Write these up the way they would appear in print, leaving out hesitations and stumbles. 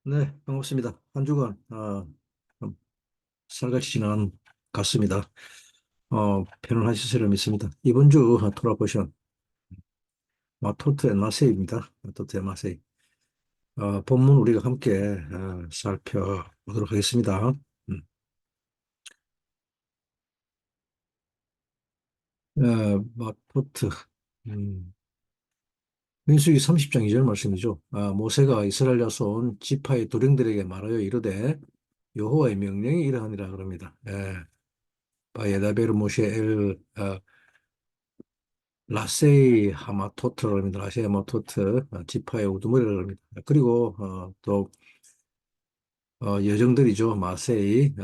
네, 반갑습니다. 한 주간 좀 살같이 지난 것 같습니다. 편안하시리라 믿습니다. 이번 주 돌아보신 마토트 앤 마세이입니다. 마토트 앤 마세이. 본문 우리가 함께 살펴보도록 하겠습니다. 음, 마토트 민수기 30장 2절 말씀이죠. 모세가 이스라엘 자손 지파의 도령들에게 말하여 이르되 여호와의 명령이 이러하니라 그럽니다. 바예다베르 모셰 엘 라세이 하마토트라고 합니다. 라세이 하마토트 지파의 우두머리라고 합니다. 그리고 또 여정들이죠. 마세이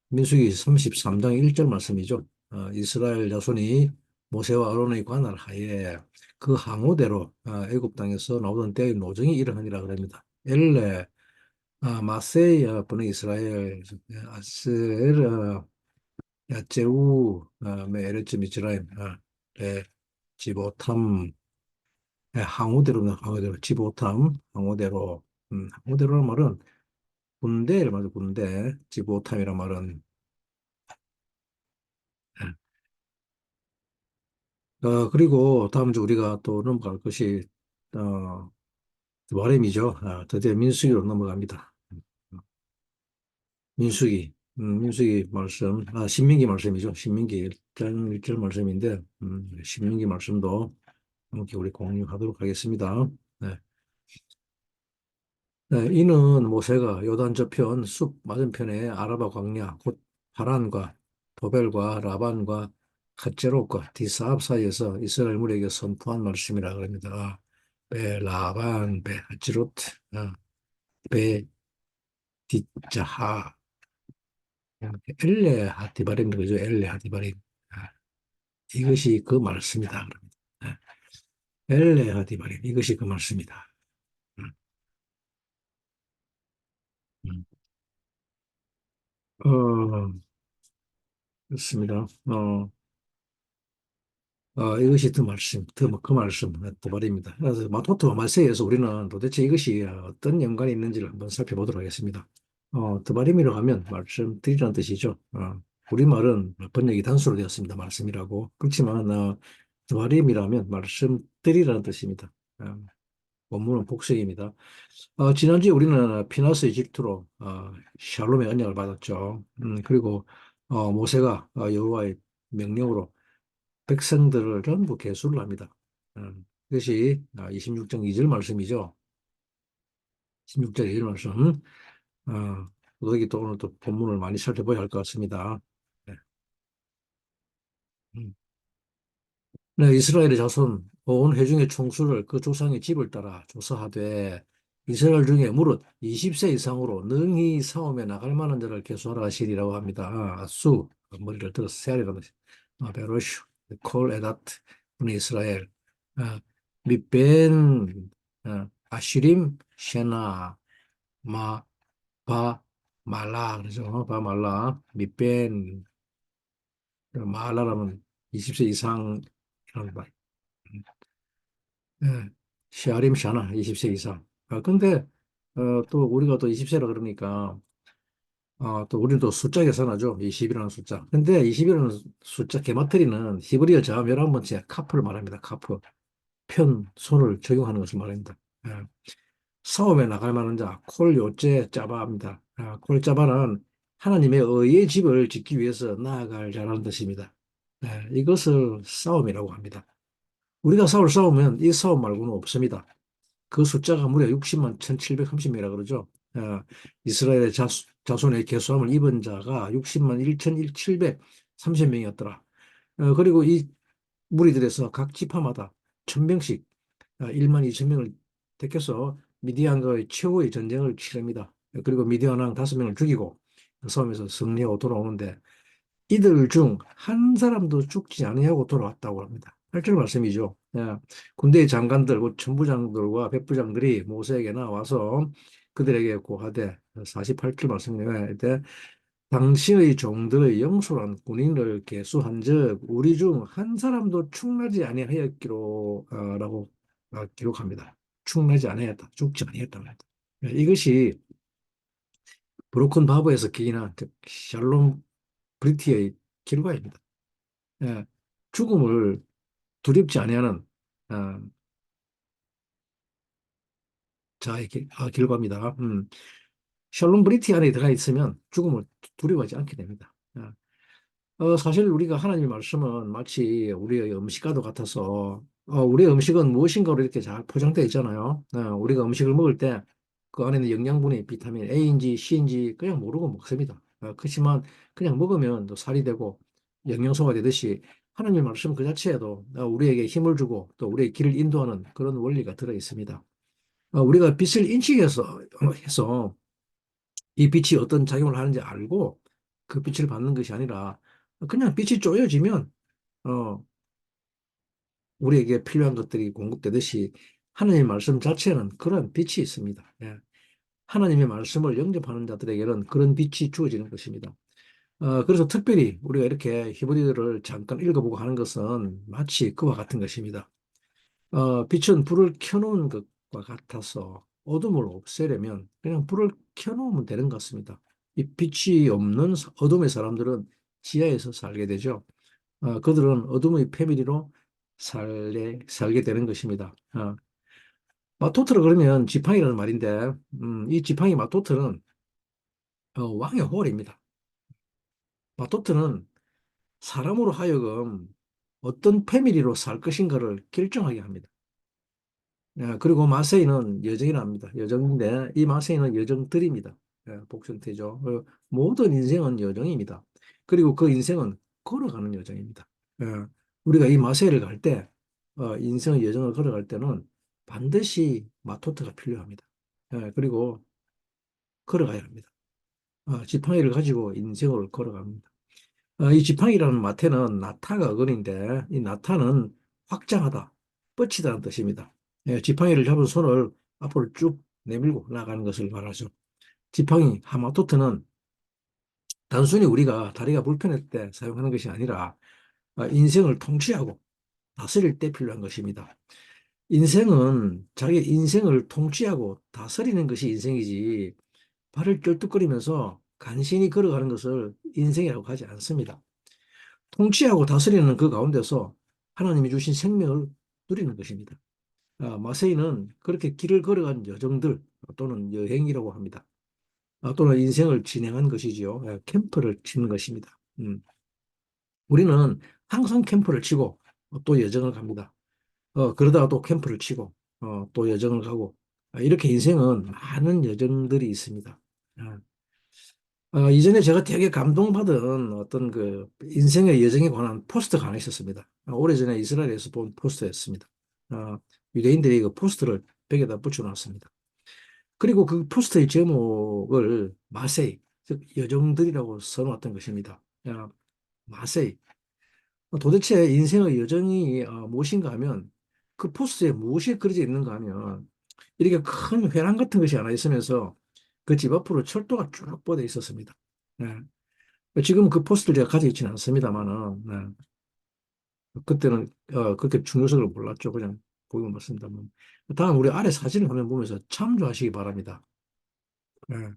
민수기 33장 1절 말씀이죠. 이스라엘 자손이 모세와 아론의 관할 하에 그 항우대로 애굽 땅에서 나오던 때의 노정이 이러하니라 그럽니다. 엘레 마세이 분의 이스라엘 아스엘 야제우 메에르츠 미츠라임 레 지보탐 항우대로는 항우대로 지보탐 항우대로 항우대로란 말은 군대를 말이죠. 군대 지보탐이란 말은 그리고 다음 주 우리가 또 넘어갈 것이 어, 바람이죠. 드디어 민수기로 넘어갑니다. 민수기 말씀, 신민기 말씀이죠. 신민기 1장 1절 말씀인데, 신민기 말씀도 함께 우리 공유하도록 하겠습니다. 네. 네, 이는 모세가 요단 저편 숲 맞은편에 아라바 광야 곧 파란과 도벨과 라반과 갓제롯과 디사합 사이에서 이스라엘 무리에게 선포한 말씀이라 그럽니다. 베 라반 베 핫제롯 베 디자하 엘레 하디바림 그죠. 엘레 하디바림 이것이 그 말씀이다 그럽니다. 엘레 하디바림 이것이 그 말씀이다. 음, 음. 어, 그렇습니다. 이것이 더 말씀, 그 말씀, 또 말입니다. 그래서 마토토 말세에서 우리는 도대체 이것이 어떤 연관이 있는지를 한번 살펴보도록 하겠습니다. 드바림이라고 하면 말씀드리라는 뜻이죠. 우리말은 번역이 단수로 되었습니다. 말씀이라고. 그렇지만 드바림이라면 말씀드리라는 뜻입니다. 원문은 복수입니다. 지난주에 우리는 피나스의 질투로 샬롬의 언약을 받았죠. 그리고 모세가 여호와의 명령으로 백성들을 전부 계수를 합니다. 그것이 26장 2절 말씀이죠. 16절 2절 말씀. 여기 또 오늘 또 본문을 많이 살펴봐야 할 것 같습니다. 네. 음. 네, 이스라엘의 자손 온 회중의 총수를 그 조상의 집을 따라 조사하되 이스라엘 중에 무릇 20세 이상으로 능히 싸움에 나갈 만한 자를 계수하라 하시리라고 합니다. 수 머리를 들어서 세아리라는 것이 베로슈 콜 에다트 분의 이스라엘 밑벤 아슈림 셰나 마 바 말라 그러죠. 바 말라 밑벤 말라라면 20세 이상 이런 말. 예, 시아림 샤나 20세 이상. 근데 또 우리가 또 20세라 그러니까 또 우리는 또 숫자 계산하죠. 20이라는 숫자. 근데 20이라는 숫자 게마트리는 히브리어 자음 11번째 카프를 말합니다. 카프. 편, 손을 적용하는 것을 말합니다. 예, 싸움에 나갈 만한 자, 콜 요째 짜바입니다. 콜 짜바는 하나님의 의의 집을 짓기 위해서 나아갈 자라는 뜻입니다. 이것을 싸움이라고 합니다. 우리가 싸우면 이 싸움 말고는 없습니다. 그 숫자가 무려 60만 1730명이라 그러죠. 이스라엘의 자손의 계수함을 입은 자가 60만 1730명이었더라. 그리고 이 무리들에서 각 지파마다 1000명씩 1만 2천 명을 택해서 미디안과의 최후의 전쟁을 치릅니다. 그리고 미디안 왕 5명을 죽이고 그 싸움에서 승리하고 돌아오는데 이들 중 한 사람도 죽지 아니하고 돌아왔다고 합니다. 8절 말씀이죠. 군대의 장관들, 곧 천부장들과 백부장들이 모세에게 나와서 그들에게 고하되 48절 말씀인데 당신의 종들의 영솔한 군인을 계수한즉 우리 중 한 사람도 충나지 아니하였기로 라고 기록합니다. 충나지 아니했다, 죽지 아니했다. 이것이 브로큰 바브에서 기인한 샬롬 브리티의 결과입니다. 예, 죽음을 두렵지 아니하는 어, 자의 결과입니다. 샬롬 브리티 안에 들어가 있으면 죽음을 두려워하지 않게 됩니다. 사실 우리가 하나님의 말씀은 마치 우리의 음식과도 같아서 우리의 음식은 무엇인가로 이렇게 잘 포장되어 있잖아요. 우리가 음식을 먹을 때 그 안에 있는 영양분이 비타민 A인지 C인지 그냥 모르고 먹습니다. 그렇지만 그냥 먹으면 또 살이 되고 영양소가 되듯이 하나님의 말씀 그 자체에도 우리에게 힘을 주고 또 우리의 길을 인도하는 그런 원리가 들어 있습니다. 우리가 빛을 인식해서 이 빛이 어떤 작용을 하는지 알고 그 빛을 받는 것이 아니라 그냥 빛이 쪼여지면 어, 우리에게 필요한 것들이 공급되듯이 하나님의 말씀 자체는 그런 빛이 있습니다. 예. 하나님의 말씀을 영접하는 자들에게는 그런 빛이 주어지는 것입니다. 그래서 특별히 우리가 이렇게 히브리어를 잠깐 읽어보고 하는 것은 마치 그와 같은 것입니다. 빛은 불을 켜놓은 것과 같아서 어둠을 없애려면 그냥 불을 켜놓으면 되는 것 같습니다. 이 빛이 없는 어둠의 사람들은 지하에서 살게 되죠. 그들은 어둠의 패밀리로 살게 되는 것입니다. 마토트라 그러면 지팡이라는 말인데, 이 지팡이 마토트는 왕의 호월입니다. 마토트는 사람으로 하여금 어떤 패밀리로 살 것인가를 결정하게 합니다. 그리고 마세이는 여정이랍니다. 여정인데 이 마세이는 여정들입니다. 복선태죠. 모든 인생은 여정입니다. 그리고 그 인생은 걸어가는 여정입니다. 예, 우리가 이 마세이를 갈 때, 인생의 여정을 걸어갈 때는 반드시 마토트가 필요합니다. 그리고 걸어가야 합니다. 지팡이를 가지고 인생을 걸어갑니다. 이 지팡이라는 마태는 나타가 어근인데 이 나타는 확장하다, 뻗치다는 뜻입니다. 지팡이를 잡은 손을 앞으로 쭉 내밀고 나가는 것을 말하죠. 지팡이, 하마토트는 단순히 우리가 다리가 불편할 때 사용하는 것이 아니라 인생을 통치하고 다스릴 때 필요한 것입니다. 인생은 자기 인생을 통치하고 다스리는 것이 인생이지 발을 쩔뚝거리면서 간신히 걸어가는 것을 인생이라고 하지 않습니다. 통치하고 다스리는 그 가운데서 하나님이 주신 생명을 누리는 것입니다. 마세이는 그렇게 길을 걸어간 여정들 또는 여행이라고 합니다. 또는 인생을 진행한 것이지요. 캠프를 치는 것입니다. 우리는 항상 캠프를 치고 또 여정을 갑니다. 그러다가 또 캠프를 치고 또 여정을 가고 이렇게 인생은 많은 여정들이 있습니다. 아, 이전에 제가 되게 감동받은 어떤 그 인생의 여정에 관한 포스터가 하나 있었습니다. 오래전에 이스라엘에서 본 포스터였습니다. 어, 유대인들이 그 포스터를 벽에다 붙여놨습니다. 그리고 그 포스터의 제목을 마세이, 즉 여정들이라고 써놓았던 것입니다. 마세이. 도대체 인생의 여정이 무엇인가 하면 그 포스터에 무엇이 그려져 있는가 하면 이렇게 큰 회랑 같은 것이 하나 있으면서 그 집 앞으로 철도가 쭉 뻗어 있었습니다. 지금 그 포스트를 제가 가지고 있지는 않습니다만은, 그때는, 그렇게 중요성을 몰랐죠. 그냥 보기만 봤습니다만. 다음 우리 아래 사진을 화면 보면서 참조하시기 바랍니다. 네,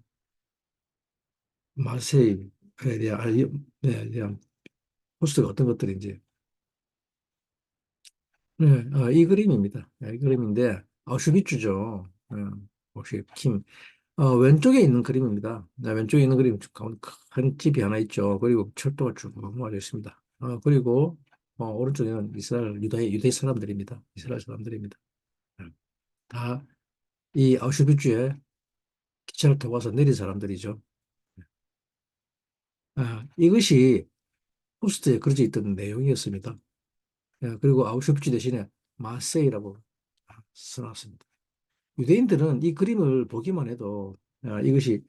마세이에 대한, 네, 대한 포스트가 어떤 것들인지. 네, 이 그림입니다. 이 그림인데, 아우슈비츠죠. 혹시 왼쪽에 있는 그림입니다. 왼쪽에 있는 그림 가운데 큰 집이 하나 있죠. 그리고 철도가 쭉 말려 있습니다. 그리고 오른쪽에는 이스라엘 유대 사람들입니다. 이스라엘 사람들입니다. 네. 다이 아우슈비츠에 기차를 타고 와서 내린 사람들이죠. 이것이 포스트에 그려져 있던 내용이었습니다. 그리고 아우슈비츠 대신에 마세이라고 써놨습니다. 유대인들은 이 그림을 보기만 해도 이것이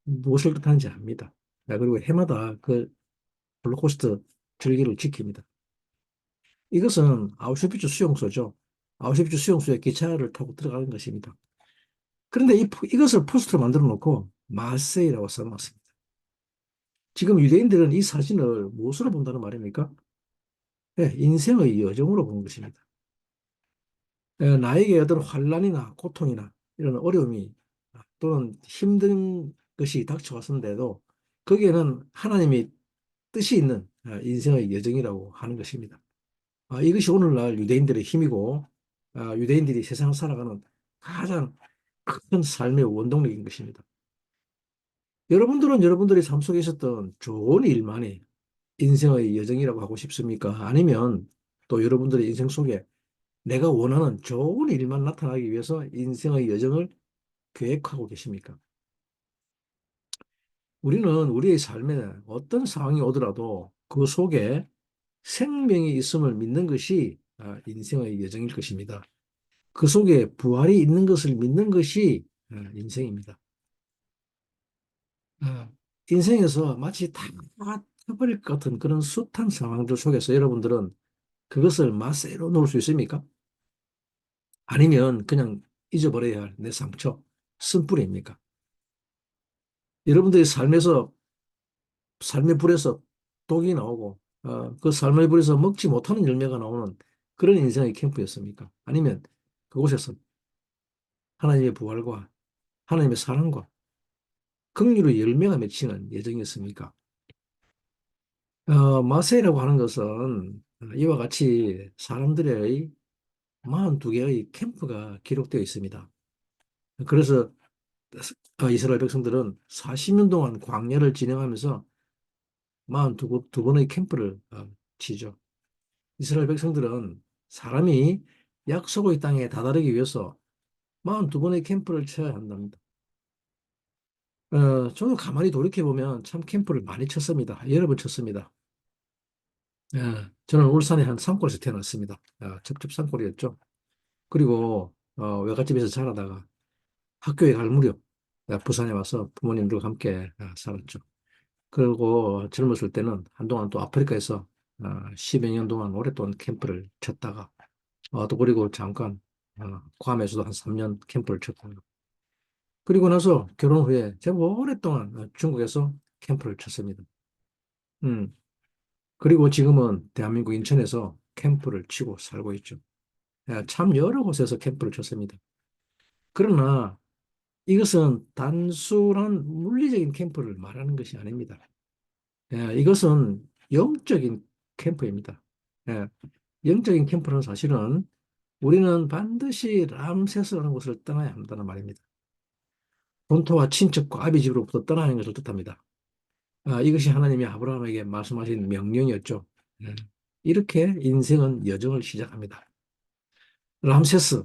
무엇을 뜻하는지 압니다. 그리고 해마다 그 홀로코스트 절기를 지킵니다. 이것은 아우슈비츠 수용소죠. 아우슈비츠 수용소에 기차를 타고 들어가는 것입니다. 그런데 이것을 포스트로 만들어 놓고 마세이라고 써놨습니다. 지금 유대인들은 이 사진을 무엇으로 본다는 말입니까? 네, 인생의 여정으로 보는 것입니다. 나에게 어떤 환란이나 고통이나 이런 어려움이 또는 힘든 것이 닥쳐왔는데도 거기에는 하나님이 뜻이 있는 인생의 여정이라고 하는 것입니다. 이것이 오늘날 유대인들의 힘이고 유대인들이 세상을 살아가는 가장 큰 삶의 원동력인 것입니다. 여러분들은 여러분들의 삶 속에 있었던 좋은 일만이 인생의 여정이라고 하고 싶습니까? 아니면 또 여러분들의 인생 속에 내가 원하는 좋은 일만 나타나기 위해서 인생의 여정을 계획하고 계십니까? 우리는 우리의 삶에 어떤 상황이 오더라도 그 속에 생명이 있음을 믿는 것이 인생의 여정일 것입니다. 그 속에 부활이 있는 것을 믿는 것이 인생입니다. 아, 인생에서 마치 다 타버릴 것 같은 그런 숱한 상황들 속에서 여러분들은 그것을 마세로 놓을 수 있습니까? 아니면 그냥 잊어버려야 할 내 상처, 쓴뿌리입니까? 여러분들의 삶의 불에서 독이 나오고, 그 삶의 불에서 먹지 못하는 열매가 나오는 그런 인생의 캠프였습니까? 아니면 그곳에서 하나님의 부활과 하나님의 사랑과 긍휼의 열매가 맺히는 예정이었습니까? 마세라고 하는 것은 이와 같이 사람들의 42개의 캠프가 기록되어 있습니다. 그래서 이스라엘 백성들은 40년 동안 광야를 진행하면서 42번의 캠프를 치죠. 이스라엘 백성들은 사람이 약속의 땅에 다다르기 위해서 42번의 캠프를 쳐야 한답니다. 저도 가만히 돌이켜보면 참 캠프를 많이 쳤습니다. 여러 번 쳤습니다. 저는 울산의 한 산골에서 태어났습니다. 첩첩 산골이었죠. 그리고 외갓집에서 자라다가 학교에 갈 무렵 부산에 와서 부모님들과 함께 살았죠. 그리고 젊었을 때는 한동안 또 아프리카에서 10여 년 동안 오랫동안 캠프를 쳤다가 또 그리고 잠깐 괌에서도 한 3년 캠프를 쳤고 그리고 나서 결혼 후에 제가 오랫동안 중국에서 캠프를 쳤습니다. 음, 그리고 지금은 대한민국 인천에서 캠프를 치고 살고 있죠. 참 여러 곳에서 캠프를 쳤습니다. 그러나 이것은 단순한 물리적인 캠프를 말하는 것이 아닙니다. 이것은 영적인 캠프입니다. 예, 영적인 캠프는 사실은 우리는 반드시 람세스라는 곳을 떠나야 한다는 말입니다. 본토와 친척과 아비 집으로부터 떠나는 것을 뜻합니다. 이것이 하나님이 아브라함에게 말씀하신 명령이었죠. 예, 이렇게 인생은 여정을 시작합니다. 람세스.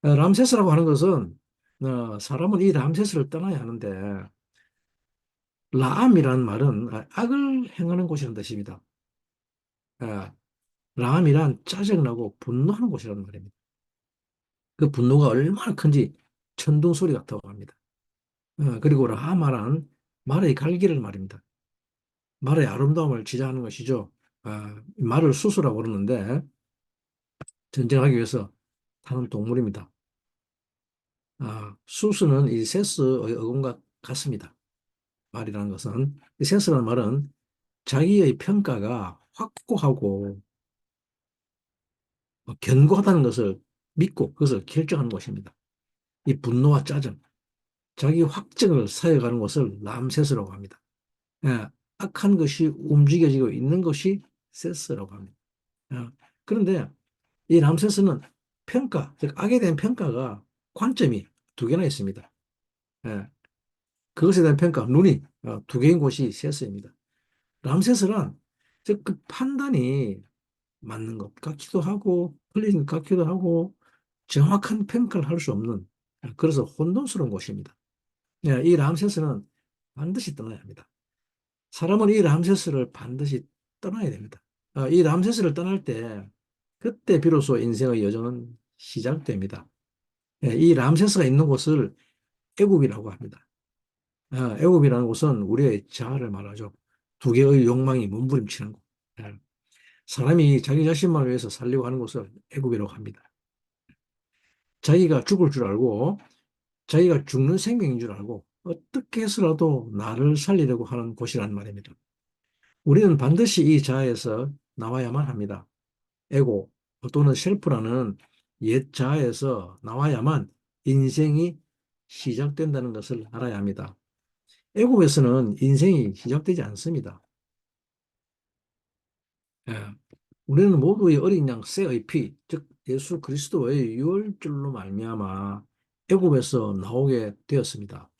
람세스라고 하는 것은 사람은 이 람세스를 떠나야 하는데 라암이라는 말은 악을 행하는 곳이라는 뜻입니다. 아, 라암이란 짜증나고 분노하는 곳이라는 말입니다. 그 분노가 얼마나 큰지 천둥 소리 같다고 합니다. 그리고 라마란 말의 갈기를 말입니다. 말의 아름다움을 지자하는 것이죠. 말을 수수라고 그러는데 전쟁하기 위해서 타는 동물입니다. 수수는 이 세스의 어근과 같습니다. 말이라는 것은 이 세스라는 말은 자기의 평가가 확고하고 견고하다는 것을 믿고 그것을 결정하는 것입니다. 이 분노와 짜증, 자기 확증을 사여가는 것을 람세스라고 합니다. 악한 것이 움직여지고 있는 것이 세스라고 합니다. 예, 그런데 이 람세스는 평가, 즉 악에 대한 평가가 관점이 두 개나 있습니다. 예, 그것에 대한 평가, 눈이 두 개인 곳이 세스입니다. 람세스란 즉 그 판단이 맞는 것 같기도 하고 틀린 것 같기도 하고 정확한 평가를 할 수 없는 그래서 혼돈스러운 곳입니다. 예, 이 람세스는 반드시 떠나야 합니다. 사람은 이 람세스를 반드시 떠나야 됩니다. 이 람세스를 떠날 때 그때 비로소 인생의 여정은 시작됩니다. 예, 이 람세스가 있는 곳을 애굽이라고 합니다. 애굽이라는 곳은 우리의 자아를 말하죠. 두 개의 욕망이 몸부림치는 곳. 예, 사람이 자기 자신만을 위해서 살려고 하는 곳을 애굽이라고 합니다. 자기가 죽을 줄 알고 자기가 죽는 생명인 줄 알고 어떻게 해서라도 나를 살리려고 하는 곳이란 말입니다. 우리는 반드시 이 자아에서 나와야만 합니다. 에고 또는 셀프라는 옛 자아에서 나와야만 인생이 시작된다는 것을 알아야 합니다. 애굽에서는 인생이 시작되지 않습니다. 예. 우리는 모두의 어린 양 새의 피, 즉 예수 그리스도의 유월절로 말미암아 애굽에서 나오게 되었습니다.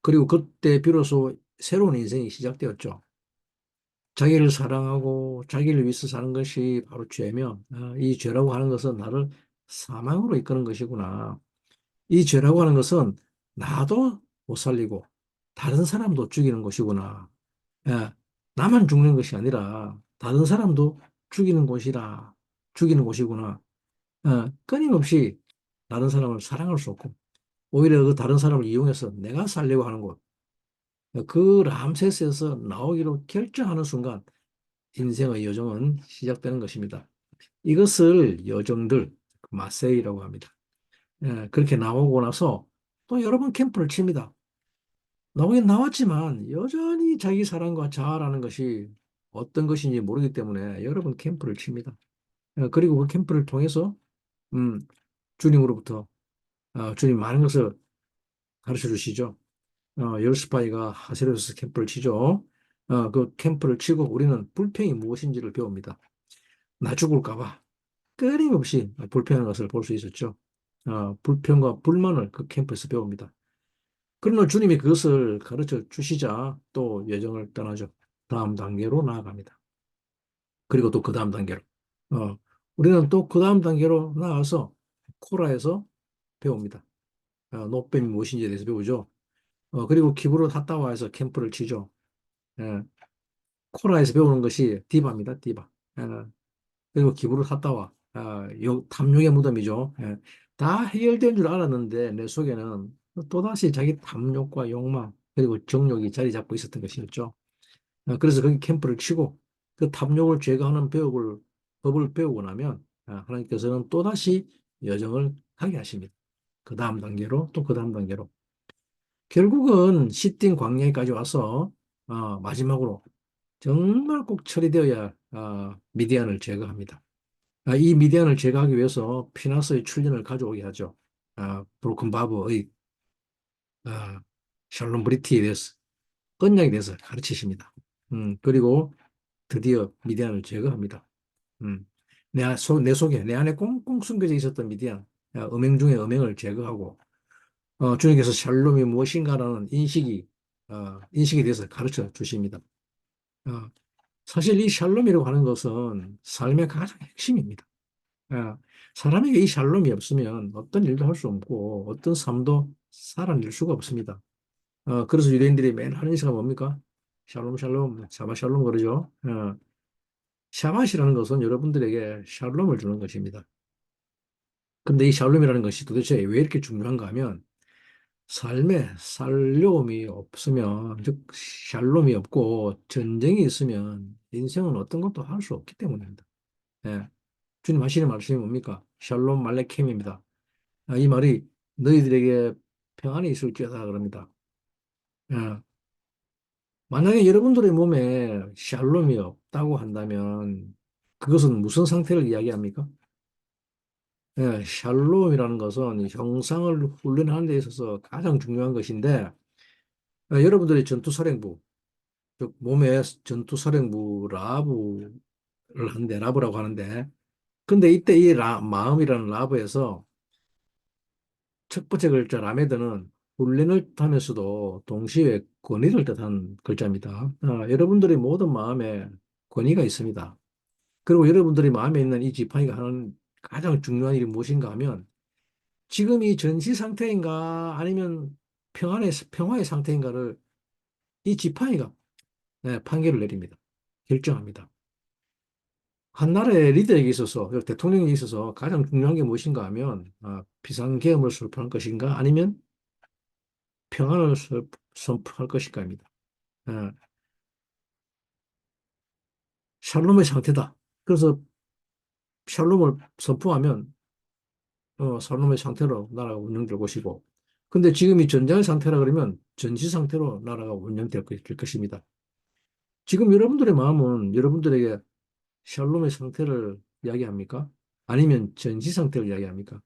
그리고 그때 비로소 새로운 인생이 시작되었죠. 자기를 사랑하고 자기를 위해서 사는 것이 바로 죄며, 이 죄라고 하는 것은 나를 사망으로 이끄는 것이구나. 이 죄라고 하는 것은 나도 못 살리고 다른 사람도 죽이는 것이구나. 예, 나만 죽는 것이 아니라 다른 사람도 죽이는 곳이구나. 끊임없이 다른 사람을 사랑할 수 없고 오히려 그 다른 사람을 이용해서 내가 살려고 하는 곳. 그 람세스에서 나오기로 결정하는 순간 인생의 여정은 시작되는 것입니다. 이것을 여정들, 마세이라고 합니다. 그렇게 나오고 나서 또 여러 번 캠프를 칩니다. 나오긴 나왔지만 여전히 자기 사랑과 자아라는 것이 어떤 것인지 모르기 때문에 여러 번 캠프를 칩니다. 그리고 그 캠프를 통해서 음, 주님으로부터 주님 많은 것을 가르쳐 주시죠. 열스파이가 하세로스 캠프를 치죠. 그 캠프를 치고 우리는 불평이 무엇인지를 배웁니다. 나 죽을까 봐 끊임없이 불평하는 것을 볼 수 있었죠. 불평과 불만을 그 캠프에서 배웁니다. 그러나 주님이 그것을 가르쳐 주시자 또 여정을 떠나죠. 다음 단계로 나아갑니다. 그리고 또 그 다음 단계로. 어, 우리는 또 그 다음 단계로 나아가서 코라에서 배웁니다. 노뱀이 무엇인지에 대해서 배우죠. 그리고 기브로 핫다와에서 캠프를 치죠. 예, 코라에서 배우는 것이 디바입니다. 디바. 그리고 기브로 핫다와, 탐욕의 무덤이죠. 다 해결된 줄 알았는데 내 속에는 또다시 자기 탐욕과 욕망 그리고 정욕이 자리 잡고 있었던 것이었죠. 그래서 거기 캠프를 치고 그 탐욕을 제거하는 법을 배우고 나면 하나님께서는 또다시 여정을 가게 하십니다. 그 다음 단계로 또 그 다음 단계로. 결국은 시딘 광야까지 와서 마지막으로 정말 꼭 처리되어야 미디안을 제거합니다. 이 미디안을 제거하기 위해서 피나스의 출린을 가져오게 하죠. 브로큰 바브의 샬롬 브리티에 대해서 언약에 대해서 가르치십니다. 그리고 드디어 미디안을 제거합니다. 음, 내 속에 내 안에 꽁꽁 숨겨져 있었던 미디안 음행 중에 음행을 제거하고 주님께서 샬롬이 무엇인가라는 인식에 대해서 가르쳐 주십니다. 어, 사실 이 샬롬이라고 하는 것은 삶의 가장 핵심입니다. 어, 사람에게 이 샬롬이 없으면 어떤 일도 할 수 없고 어떤 삶도 살아낼 수가 없습니다. 그래서 유대인들이 맨 하는 인사가 뭡니까? 샬롬 샬롬 샤바 샬롬 그러죠. 샤bat이라는 것은 여러분들에게 샬롬을 주는 것입니다. 근데 이 샬롬이라는 것이 도대체 왜 이렇게 중요한가 하면 삶에 살려움이 없으면, 즉, 샬롬이 없고 전쟁이 있으면 인생은 어떤 것도 할 수 없기 때문입니다. 예. 주님 하시는 말씀이 뭡니까? 샬롬 말레켐입니다. 이 말이 너희들에게 평안이 있을지어다 그럽니다. 예. 만약에 여러분들의 몸에 샬롬이 없다고 한다면 그것은 무슨 상태를 이야기합니까? 예, 샬롬이라는 것은 형상을 훈련하는 데 있어서 가장 중요한 것인데 여러분들의 전투사령부 즉 몸의 전투사령부 라브를 하는데 라브라고 하는데 근데 이때 이 마음이라는 라브에서 첫 번째 글자 라메드는 훈련을 뜻하면서도 동시에 권위를 뜻한 글자입니다. 여러분들의 모든 마음에 권위가 있습니다. 그리고 여러분들이 마음에 있는 이 지팡이가 하는 가장 중요한 일이 무엇인가 하면 지금 이 전시 상태인가 아니면 평화의 상태인가를 이 지팡이가 판결을 내립니다. 결정합니다. 한 나라의 리더에게 있어서, 대통령에게 있어서 가장 중요한 게 무엇인가 하면, 비상계엄을 선포할 것인가, 아니면 평안을 선포할 것인가입니다. 어, 샬롬의 상태다. 그래서 샬롬을 선포하면, 샬롬의 상태로 나라가 운영될 것이고, 근데 지금 이 전쟁의 상태라 그러면 전시 상태로 나라가 될 것입니다. 지금 여러분들의 마음은 여러분들에게 샬롬의 상태를 이야기합니까? 아니면 전시 상태를 이야기합니까?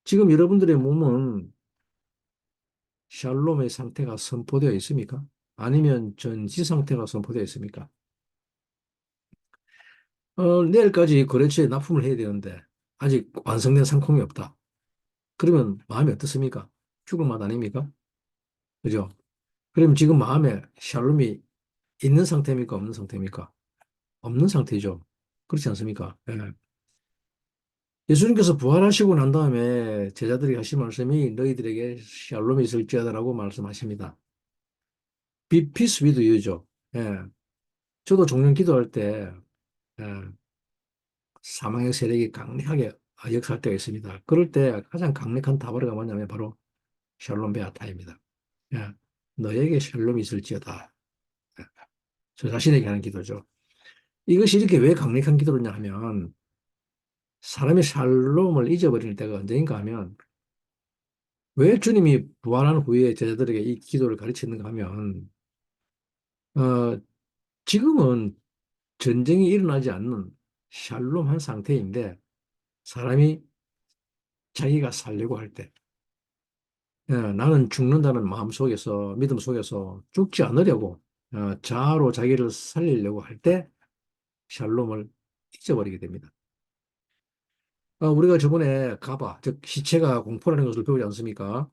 지금 여러분들의 몸은 샬롬의 상태가 선포되어 있습니까? 아니면 전지 상태가 선포되어 있습니까? 내일까지 거래처에 납품을 해야 되는데 아직 완성된 상품이 없다. 그러면 마음이 어떻습니까? 죽을 맛 아닙니까? 그죠? 그럼 지금 마음에 샬롬이 있는 상태입니까? 없는 상태입니까? 없는 상태죠. 그렇지 않습니까? 예. 예수님께서 부활하시고 난 다음에 제자들이 하신 말씀이 너희들에게 샬롬이 있을지어다라고 말씀하십니다. Be peace with you죠. 예. 저도 종종 기도할 때 예, 사망의 세력이 강력하게 역사할 때가 있습니다. 그럴 때 가장 강력한 답으로가 뭐냐면 바로 샬롬 베아타입니다. 예. 너에게 샬롬이 있을지어다. 예. 저 자신에게 하는 기도죠. 이것이 이렇게 왜 강력한 기도냐 하면 사람이 샬롬을 잊어버릴 때가 언제인가 하면 왜 주님이 부활한 후에 제자들에게 이 기도를 가르치는가 하면 어, 지금은 전쟁이 일어나지 않는 샬롬한 상태인데 사람이 자기가 살려고 할 때, 나는 죽는다는 마음 속에서, 믿음 속에서 죽지 않으려고, 자아로 자기를 살리려고 할 때 샬롬을 잊어버리게 됩니다. 우리가 저번에 가바, 즉 시체가 공포라는 것을 배우지 않습니까?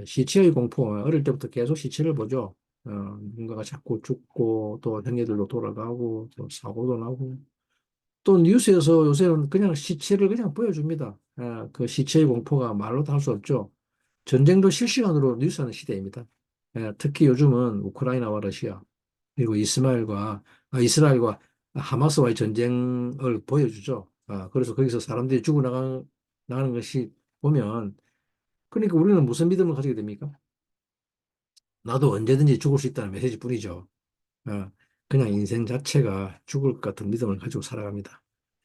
시체의 공포, 어릴 때부터 계속 시체를 보죠. 누군가가 자꾸 죽고, 또 형제들도 돌아가고, 또 사고도 나고, 또 뉴스에서 요새는 그냥 시체를 그냥 보여줍니다. 그 시체의 공포가 말로 다 할 수 없죠. 전쟁도 실시간으로 뉴스하는 시대입니다. 특히 요즘은 우크라이나와 러시아 그리고 이스라엘과 하마스와의 전쟁을 보여주죠. 그래서 거기서 사람들이 나가는 것이 보면 그러니까 우리는 무슨 믿음을 가지게 됩니까? 나도 언제든지 죽을 수 있다는 메시지뿐이죠. 어, 그냥 인생 자체가 죽을 것 같은 믿음을 가지고 살아갑니다.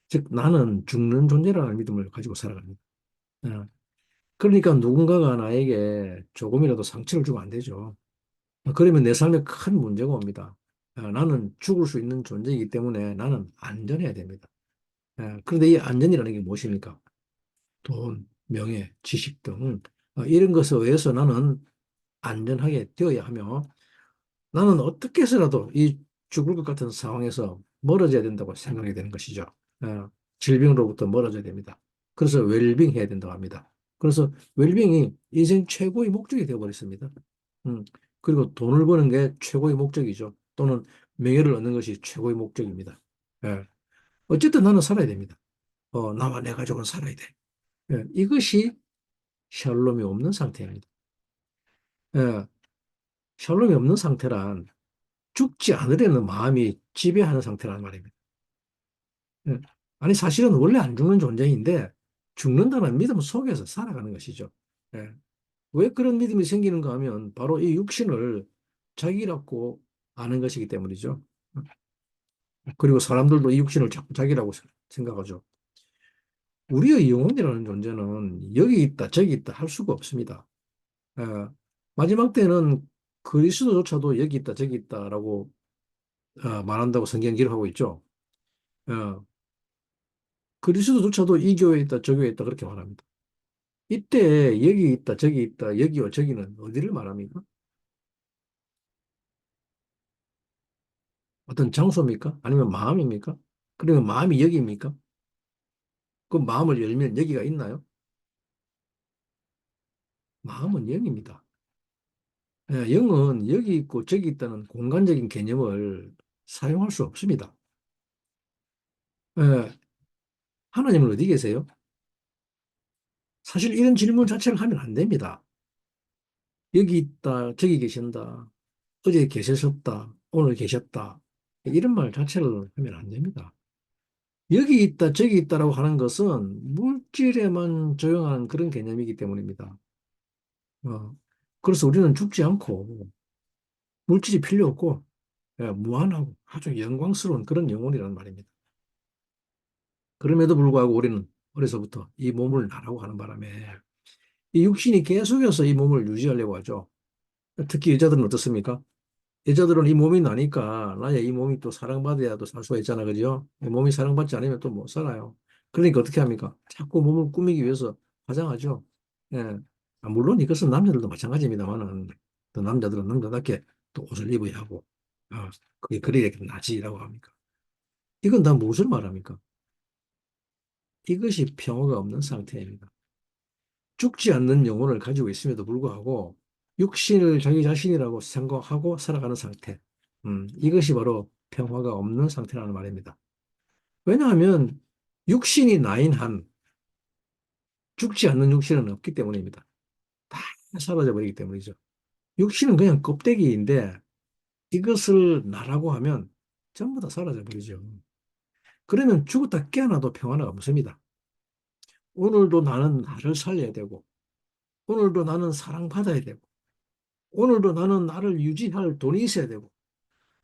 즉 나는 죽는 존재라는 믿음을 가지고 살아갑니다. 어, 그러니까 누군가가 나에게 조금이라도 상처를 주면 안 되죠. 그러면 내 삶에 큰 문제가 옵니다. 나는 죽을 수 있는 존재이기 때문에 나는 안전해야 됩니다. 그런데 이 안전이라는 게 무엇입니까? 돈, 명예, 지식 등 이런 것에 의해서 나는 안전하게 되어야 하며 나는 어떻게 해서라도 이 죽을 것 같은 상황에서 멀어져야 된다고 생각이 되는 것이죠. 어, 질병으로부터 멀어져야 됩니다. 그래서 웰빙 해야 된다고 합니다. 그래서 웰빙이 인생 최고의 목적이 되어버렸습니다. 음, 그리고 돈을 버는 게 최고의 목적이죠. 또는 명예를 얻는 것이 최고의 목적입니다. 예. 어쨌든 나는 살아야 됩니다. 나와 내 가족은 살아야 돼. 이것이 샬롬이 없는 상태입니다. 예. 샬롬이 없는 상태란 죽지 않으려는 마음이 지배하는 상태란 말입니다. 예. 아니, 사실은 원래 안 죽는 존재인데 죽는다는 믿음 속에서 살아가는 것이죠. 예. 왜 그런 믿음이 생기는가 하면 바로 이 육신을 자기라고 아는 것이기 때문이죠. 그리고 사람들도 이 육신을 자꾸 자기라고 생각하죠. 우리의 영혼이라는 존재는 여기 있다, 저기 있다 할 수가 없습니다. 어, 마지막 때는 그리스도조차도 여기 있다, 저기 있다라고 말한다고 성경 기록하고 있죠. 어, 그리스도조차도 이 교회에 있다, 저 교회에 있다 그렇게 말합니다. 이때 여기 있다, 저기 있다, 여기와 저기는 어디를 말합니까? 어떤 장소입니까? 아니면 마음입니까? 그러면 마음이 여기입니까? 그 마음을 열면 여기가 있나요? 마음은 영입니다. 영은 여기 있고 저기 있다는 공간적인 개념을 사용할 수 없습니다. 예, 하나님은 어디 계세요? 사실 이런 질문 자체를 하면 안 됩니다. 여기 있다, 저기 계신다, 어제 계셨다, 오늘 계셨다. 이런 말 자체를 하면 안 됩니다. 여기 있다, 저기 있다라고 하는 것은 물질에만 적용하는 그런 개념이기 때문입니다. 어, 그래서 우리는 죽지 않고 물질이 필요 없고 무한하고 아주 영광스러운 그런 영혼이라는 말입니다. 그럼에도 불구하고 우리는 어려서부터 이 몸을 나라고 하는 바람에 이 육신이 계속해서 이 몸을 유지하려고 하죠. 특히 여자들은 어떻습니까? 여자들은 이 몸이 나니까 나의 이 몸이 또 사랑받아야 또 살 수가 있잖아, 그죠? 이 몸이 사랑받지 않으면 또 못 살아요. 그러니까 어떻게 합니까? 자꾸 몸을 꾸미기 위해서 화장하죠. 예. 물론 이것은 남자들도 마찬가지입니다만은 또 남자들은 남자답게 또 옷을 입어야 하고 그게 그래야 나지라고 합니까? 이건 다 무엇을 말합니까? 이것이 평화가 없는 상태입니다. 죽지 않는 영혼을 가지고 있음에도 불구하고 육신을 자기 자신이라고 생각하고 살아가는 상태. 이것이 바로 평화가 없는 상태라는 말입니다. 왜냐하면 육신이 나인 한 죽지 않는 육신은 없기 때문입니다. 다 사라져 버리기 때문이죠. 육신은 그냥 껍데기인데 이것을 나라고 하면 전부 다 사라져 버리죠. 그러면 죽었다 깨어나도 평화가 없습니다. 오늘도 나는 나를 살려야 되고, 오늘도 나는 사랑받아야 되고, 오늘도 나는 나를 유지할 돈이 있어야 되고,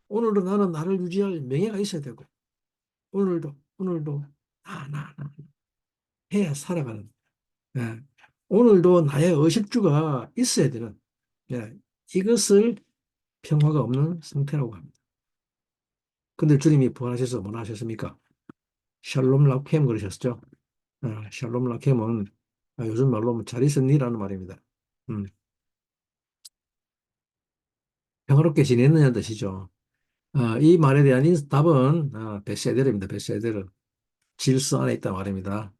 오늘도 나는 나를 유지할 명예가 있어야 되고, 오늘도 나 해야 살아가는. 예. 오늘도 나의 의식주가 있어야 되는. 예. 이것을 평화가 없는 상태라고 합니다. 근데 주님이 부활하셔서 뭐라 하셨습니까? 샬롬 라켐 그러셨죠? 샬롬 라켐은 요즘 말로 하면 잘 있었니라는 말입니다. 음, 평화롭게 지냈느냐는 뜻이죠. 이 말에 대한 답은 베세델입니다. 베세델은 질서 안에 있다 말입니다.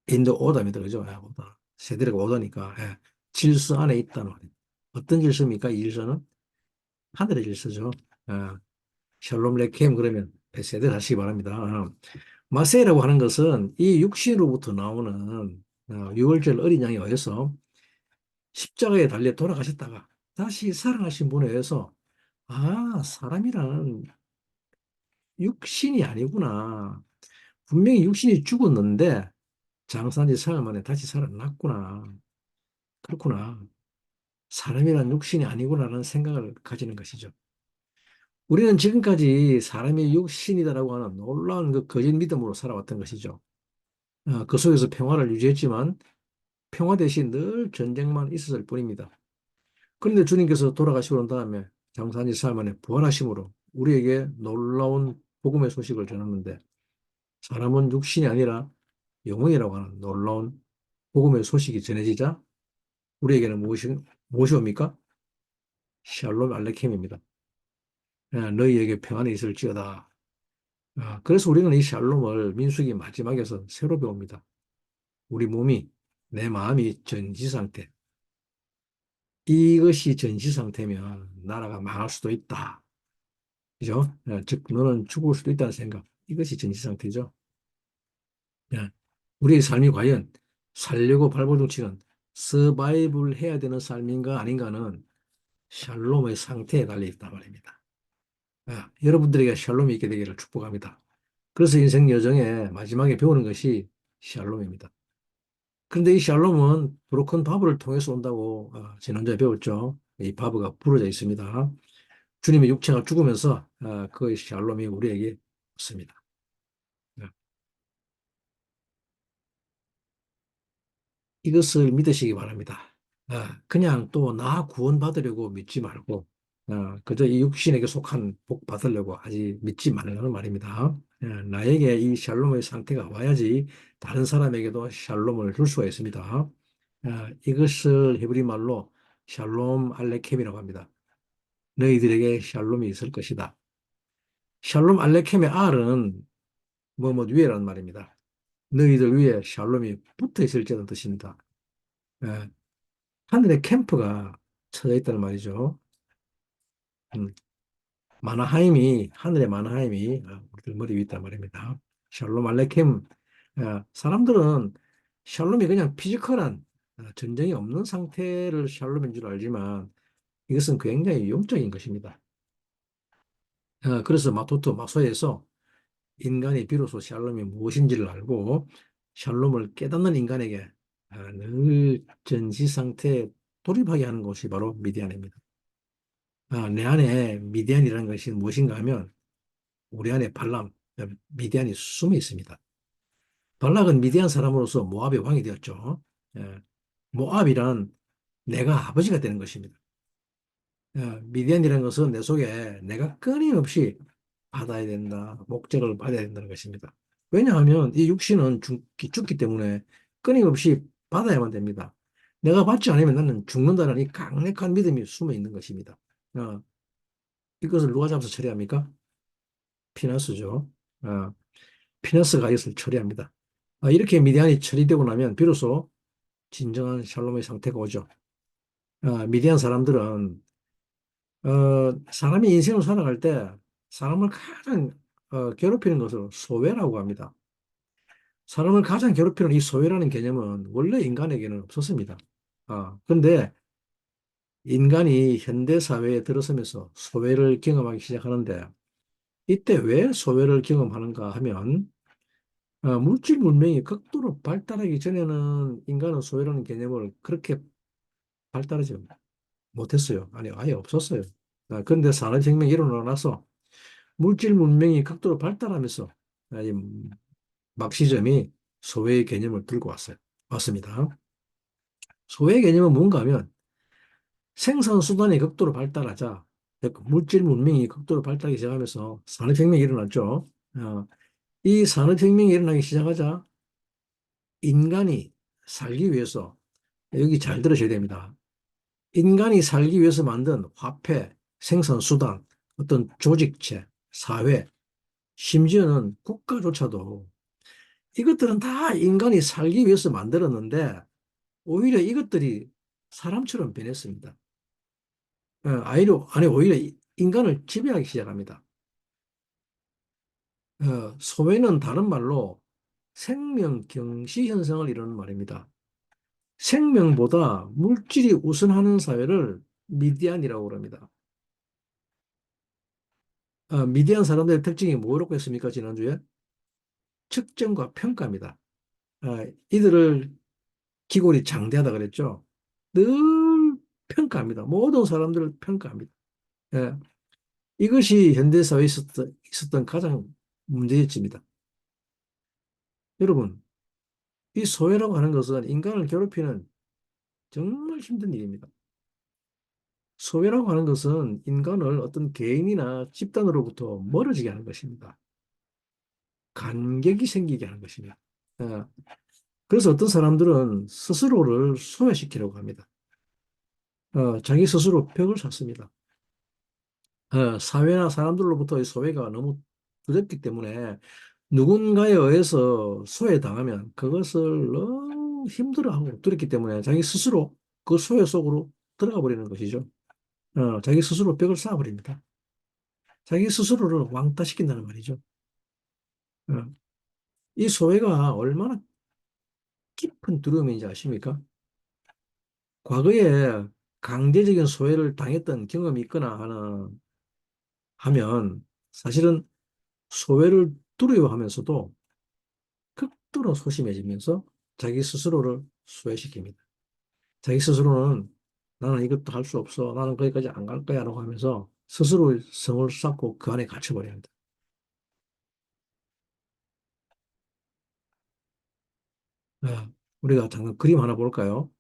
인도 오다입니다. 그죠? 오다. 세대가 오다니까 질서 안에 있다는 말입니다. 어떤 질서입니까? 이 질서는 하늘의 질서죠. 예, 샬롬 레켐 그러면 베세델 하시기 바랍니다. 마세라고 하는 것은 이 육신으로부터 나오는 유월절 어린 양에 의해서 십자가에 달려 돌아가셨다가 다시 살아나신 분에 의해서 사람이란 육신이 아니구나. 분명히 육신이 죽었는데 장사한 지 사흘 만에 다시 살아났구나. 그렇구나. 사람이란 육신이 아니구나라는 생각을 가지는 것이죠. 우리는 지금까지 사람이 육신이다라고 하는 놀라운 그 거짓 믿음으로 살아왔던 것이죠. 그 속에서 평화를 유지했지만 평화 대신 늘 전쟁만 있었을 뿐입니다. 그런데 주님께서 돌아가시고 난 다음에 장사한 지 사흘 만에 부활하심으로 우리에게 놀라운 복음의 소식을 전했는데 사람은 육신이 아니라 영혼이라고 하는 놀라운 복음의 소식이 전해지자 우리에게는 무엇이 옵니까? 샬롬 알레켐입니다. 너희에게 평안이 있을지어다. 그래서 우리는 이 샬롬을 민수기 마지막에서 새로 배웁니다. 우리 몸이, 내 마음이 전지 상태. 이것이 전시 상태면 나라가 망할 수도 있다. 그죠? 즉, 너는 죽을 수도 있다는 생각. 이것이 전시 상태죠. 예. 우리의 삶이 과연 살려고 발버둥치는 서바이벌 해야 되는 삶인가 아닌가는 샬롬의 상태에 달려 있단 말입니다. 여러분들에게 샬롬이 있게 되기를 축복합니다. 그래서 인생 여정의 마지막에 배우는 것이 샬롬입니다. 그런데 이 샬롬은 브로큰 바브를 통해서 온다고 지난주에 배웠죠. 이 바브가 부러져 있습니다. 주님의 육체가 죽으면서 그 샬롬이 우리에게 없습니다. 이것을 믿으시기 바랍니다. 그냥 또 나 구원받으려고 믿지 말고 그저 이 육신에게 속한 복 받으려고 하지 믿지 말라는 말입니다. 나에게 이 샬롬의 상태가 와야지 다른 사람에게도 샬롬을 줄 수가 있습니다. 이것을 히브리 말로 샬롬 알레켐이라고 합니다. 너희들에게 샬롬이 있을 것이다. 샬롬 알레켐의 R은 뭐뭐 위에라는 말입니다. 너희들 위에 샬롬이 붙어 있을지라는 뜻입니다. 예, 하늘에 캠프가 쳐져 있다는 말이죠. 음, 하늘의 마나하임이 우리들 머리 위에 있단 말입니다. 샬롬 알레켐. 사람들은 샬롬이 그냥 피지컬한 전쟁이 없는 상태를 샬롬인 줄 알지만 이것은 굉장히 영적인 것입니다. 그래서 마토트 마소에서 인간이 비로소 샬롬이 무엇인지를 알고 샬롬을 깨닫는 인간에게 늘 전시 상태에 돌입하게 하는 것이 바로 미디안입니다. 내 안에 미디안이라는 것이 무엇인가 하면 우리 안에 발람, 미디안이 숨어 있습니다. 발락은 미디안 사람으로서 모압의 왕이 되었죠. 예, 모압이란 내가 아버지가 되는 것입니다. 미디안이라는 것은 내 속에 내가 끊임없이 받아야 된다, 목적을 받아야 된다는 것입니다. 왜냐하면 이 육신은 죽기 때문에 끊임없이 받아야만 됩니다. 내가 받지 않으면 나는 죽는다는 이 강력한 믿음이 숨어 있는 것입니다. 어, 이것을 누가 잡아서 처리합니까? 피나스죠. 어, 피나스가 이것을 처리합니다. 이렇게 미디안이 처리되고 나면 비로소 진정한 샬롬의 상태가 오죠. 미디안 사람들은 사람이 인생을 살아갈 때 사람을 가장 괴롭히는 것을 소외라고 합니다. 사람을 가장 괴롭히는 이 소외라는 개념은 원래 인간에게는 없었습니다. 그런데 인간이 현대 사회에 들어서면서 소외를 경험하기 시작하는데 이때 왜 소외를 경험하는가 하면 물질 문명이 극도로 발달하기 전에는 인간은 소외라는 개념을 그렇게 발달하지 못했어요. 아니, 아예 없었어요. 그런데 산업혁명이 일어나고 나서 물질 문명이 극도로 발달하면서 이 막시즘이 소외의 개념을 들고 왔습니다. 소외의 개념은 뭔가 하면 생산수단이 극도로 발달하자 물질 문명이 극도로 발달하기 시작하면서 산업혁명이 일어났죠. 이 산업혁명이 일어나기 시작하자 인간이 살기 위해서 여기 잘 들으셔야 됩니다. 인간이 살기 위해서 만든 화폐, 생산수단, 어떤 조직체, 사회, 심지어는 국가조차도 이것들은 다 인간이 살기 위해서 만들었는데 오히려 이것들이 사람처럼 변했습니다. 아니, 오히려 인간을 지배하기 시작합니다. 소외는 다른 말로 생명 경시 현상을 이루는 말입니다. 생명보다 물질이 우선하는 사회를 미디안이라고 합니다. 미디안 사람들의 특징이 뭐라고 했습니까, 지난주에? 측정과 평가입니다. 이들을 기골이 장대하다 그랬죠. 늘 평가합니다. 모든 사람들을 평가합니다. 예, 이것이 현대사회에 있었던 가장 문제점입니다. 여러분, 이 소외라고 하는 것은 인간을 괴롭히는 정말 힘든 일입니다. 소외라고 하는 것은 인간을 어떤 개인이나 집단으로부터 멀어지게 하는 것입니다. 간격이 생기게 하는 것입니다. 예, 그래서 어떤 사람들은 스스로를 소외시키려고 합니다. 자기 스스로 벽을 쌓습니다. 사회나 사람들로부터의 소외가 너무 두렵기 때문에 누군가에 의해서 소외당하면 그것을 너무 힘들어하고 두렵기 때문에 자기 스스로 그 소외 속으로 들어가 버리는 것이죠. 자기 스스로 벽을 쌓아버립니다. 자기 스스로를 왕따시킨다는 말이죠. 어, 이 소외가 얼마나 깊은 두려움인지 아십니까? 과거에 강제적인 소외를 당했던 경험이 있거나 하면 사실은 소외를 두려워하면서도 극도로 소심해지면서 자기 스스로를 소외시킵니다. 자기 스스로는 나는 이것도 할 수 없어. 나는 거기까지 안 갈 거야. 라고 하면서 스스로 성을 쌓고 그 안에 갇혀버려야 합니다. 네, 우리가 잠깐 그림 하나 볼까요?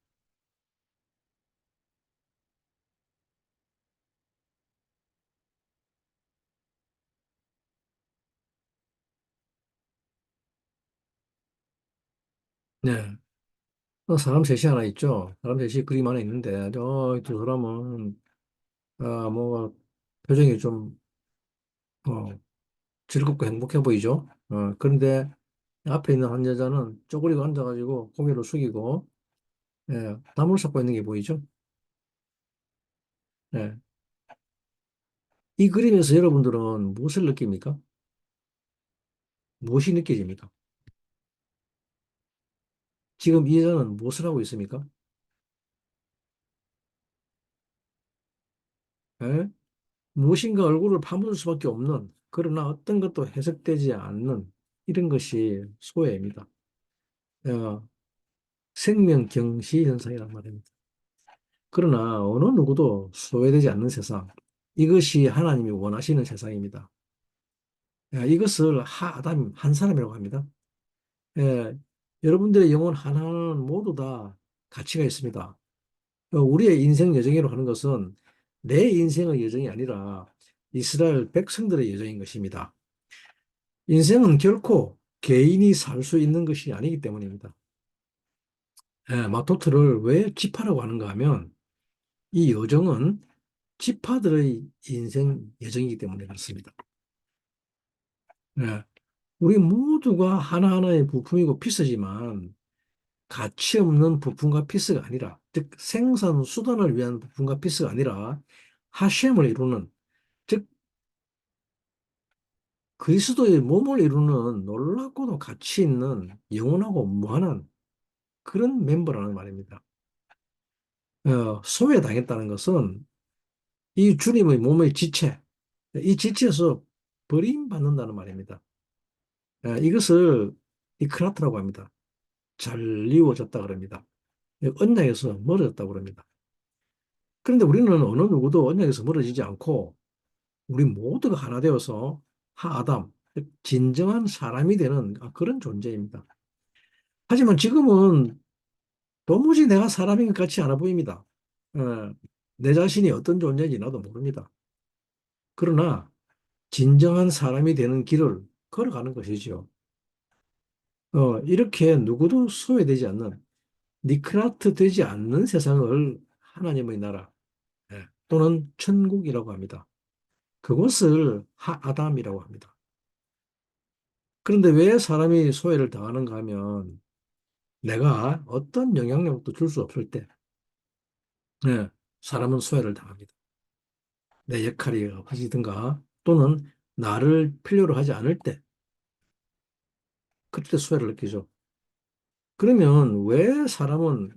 네. 사람 셋이 하나 있죠. 사람 셋이 그림 하나 있는데, 두 사람은, 뭐, 표정이 좀, 어, 즐겁고 행복해 보이죠. 그런데 앞에 있는 한 여자는 쪼그리고 앉아가지고 고개를 숙이고, 담을 쌓고 있는 게 보이죠. 예. 이 그림에서 여러분들은 무엇을 느낍니까? 무엇이 느껴집니까? 지금 이 여자는 무엇을 하고 있습니까? 예? 무엇인가 얼굴을 파묻을 수밖에 없는, 그러나 어떤 것도 해석되지 않는 이런 것이 소외입니다. 어, 생명경시 현상이란 말입니다. 그러나 어느 누구도 소외되지 않는 세상, 이것이 하나님이 원하시는 세상입니다. 이것을 하아담 한 사람이라고 합니다. 예, 여러분들의 영혼 하나하나는 모두 다 가치가 있습니다. 우리의 인생 여정이라고 하는 것은 내 인생의 여정이 아니라 이스라엘 백성들의 여정인 것입니다. 인생은 결코 개인이 살 수 있는 것이 아니기 때문입니다. 마토트를 왜 지파라고 하는가 하면 이 여정은 지파들의 인생 여정이기 때문에 그렇습니다. 예, 우리 모두가 하나하나의 부품이고 피스지만 가치 없는 부품과 피스가 아니라, 즉 생산 수단을 위한 부품과 피스가 아니라 하셴을 이루는, 즉 그리스도의 몸을 이루는 놀랍고도 가치 있는 영원하고 무한한 그런 멤버라는 말입니다. 소외당했다는 것은 이 주님의 몸의 지체, 이 지체에서 버림받는다는 말입니다. 이것을 이크라트라고 합니다. 잘리워졌다 그럽니다. 언약에서 멀어졌다고 그럽니다. 그런데 우리는 어느 누구도 언약에서 멀어지지 않고 우리 모두가 하나 되어서 하아담, 진정한 사람이 되는 그런 존재입니다. 하지만 지금은 도무지 내가 사람인 것 같지 않아 보입니다. 어, 내 자신이 어떤 존재인지 나도 모릅니다. 그러나 진정한 사람이 되는 길을 걸어가는 것이죠. 이렇게 누구도 소외되지 않는, 니크라트 되지 않는 세상을 하나님의 나라, 또는 천국이라고 합니다. 그것을 하아담이라고 합니다. 그런데 왜 사람이 소외를 당하는가 하면 내가 어떤 영향력도 줄 수 없을 때, 사람은 소외를 당합니다. 내 역할이 없어지든가 또는 나를 필요로 하지 않을 때, 그때 소외를 느끼죠. 그러면 왜 사람은